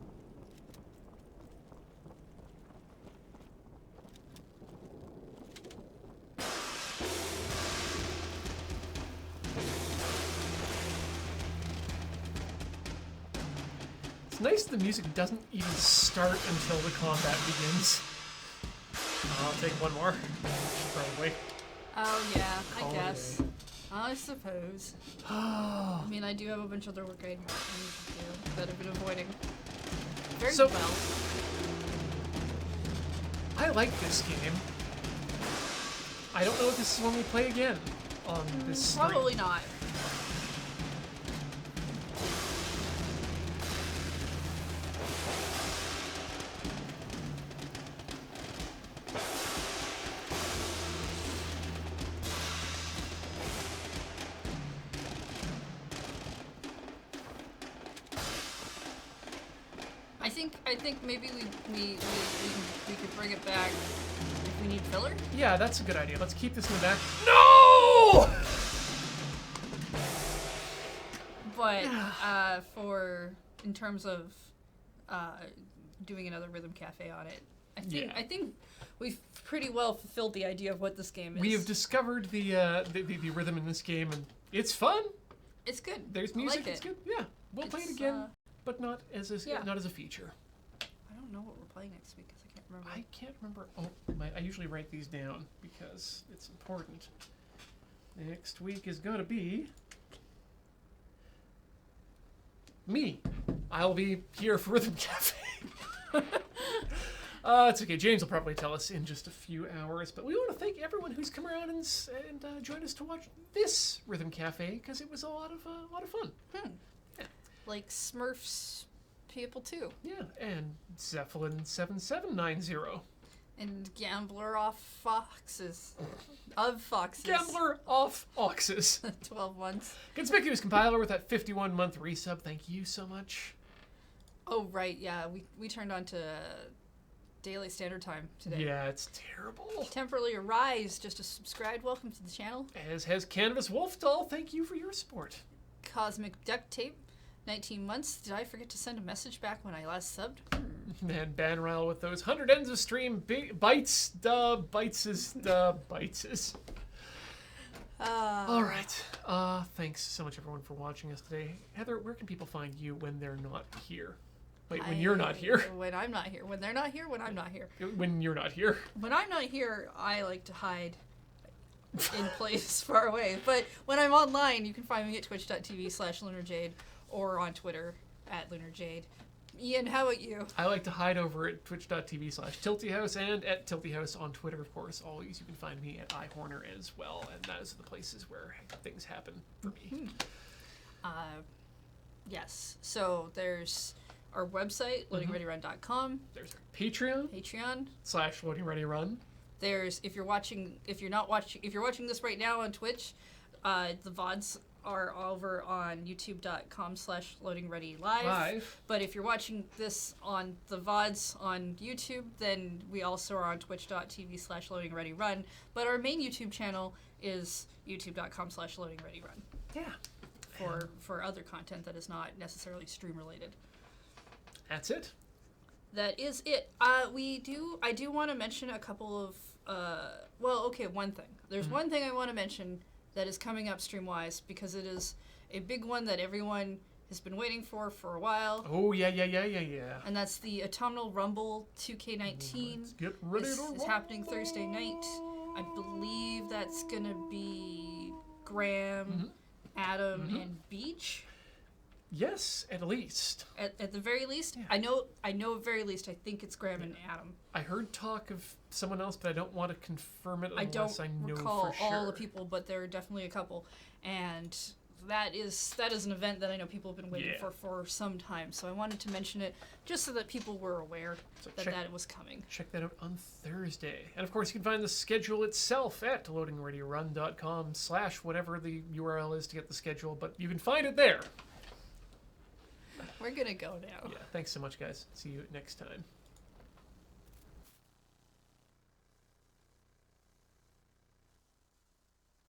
It's nice the music doesn't even start until the combat begins. I'll take one more, probably. Oh yeah, I Call it a guess. day. I suppose. I mean, I do have a bunch of other work I need to do that I've been avoiding. Very So- well. I like this game. I don't know if this is one we play again on this stream. Probably not. I think maybe we could bring it back if we need filler. Yeah, that's a good idea. Let's keep this in the back. No! But in terms of doing another Rhythm Cafe on it, I think we've pretty well fulfilled the idea of what this game is. We have discovered the rhythm in this game, and it's fun. It's good. There's I music. like It's it. good. Yeah, we'll play it It's, again, but not as a yeah. not as a feature. I don't know what we're playing next week because I can't remember. I can't remember. Oh, I usually write these down because it's important. Next week is going to be me. I'll be here for Rhythm Cafe. It's okay. James will probably tell us in just a few hours. But we want to thank everyone who's come around and joined us to watch this Rhythm Cafe because it was a lot of fun. Like Smurfs people too. Yeah, and Zeppelin7790. And Gambler off Foxes. Of Foxes. Gambler off Oxes. 12 months. Conspicuous Compiler with that 51-month resub. Thank you so much. Oh, right, yeah. We turned on to Daily Standard Time today. Yeah, it's terrible. Temporarily Arise, just a subscribed. Welcome to the channel. As has Canvas Wolf Doll. Thank you for your support. Cosmic Duct Tape, 19 months. Did I forget to send a message back when I last subbed? Man, Banrile with those 100 ends of stream. Bites, bites. All right. Thanks so much, everyone, for watching us today. Heather, where can people find you when they're not here? Wait, when you're not here? When I'm not here. When they're not here, when I'm not here. When you're not here. When I'm not here, I like to hide in places far away. But when I'm online, you can find me at twitch.tv/LunarJade or on Twitter @LunarJade. Ian, how about you? I like to hide over at twitch.tv/TiltyHouse and at TiltyHouse on Twitter, of course. Always, you can find me at iHorner as well, and those are the places where things happen for me. Yes. So there's our website, loadingreadyrun.com. There's our Patreon Patreon. /LoadingReadyRun. There's if you're watching this right now on Twitch, the VODs are over on youtube.com/loadingreadylive. Live. But if you're watching this on the VODs on YouTube, then we also are on twitch.tv/loadingreadyrun. But our main YouTube channel is youtube.com/loadingreadyrun. Yeah. For other content that is not necessarily stream related. That's it. That is it. I do want to mention a couple of one thing. There's one thing I want to mention that is coming up stream-wise because it is a big one that everyone has been waiting for a while. Oh, yeah. And that's the Autumnal Rumble 2K19. Let's get ready This to is happening Thursday night. I believe that's going to be Graham, Adam, and Beach. Yes, at least. At the very least, Yeah. I know at very least I think it's Graham and Adam. I heard talk of someone else, but I don't want to confirm it I don't unless I know recall for sure. all the people, but there are definitely a couple, and that is an event that I know people have been waiting for some time. So I wanted to mention it just so that people were aware that it was coming. Check that out on Thursday, and of course you can find the schedule itself at loadingreadyrun.com/whatever the URL is to get the schedule, but you can find it there. We're gonna go now. Yeah, thanks so much, guys. See you next time.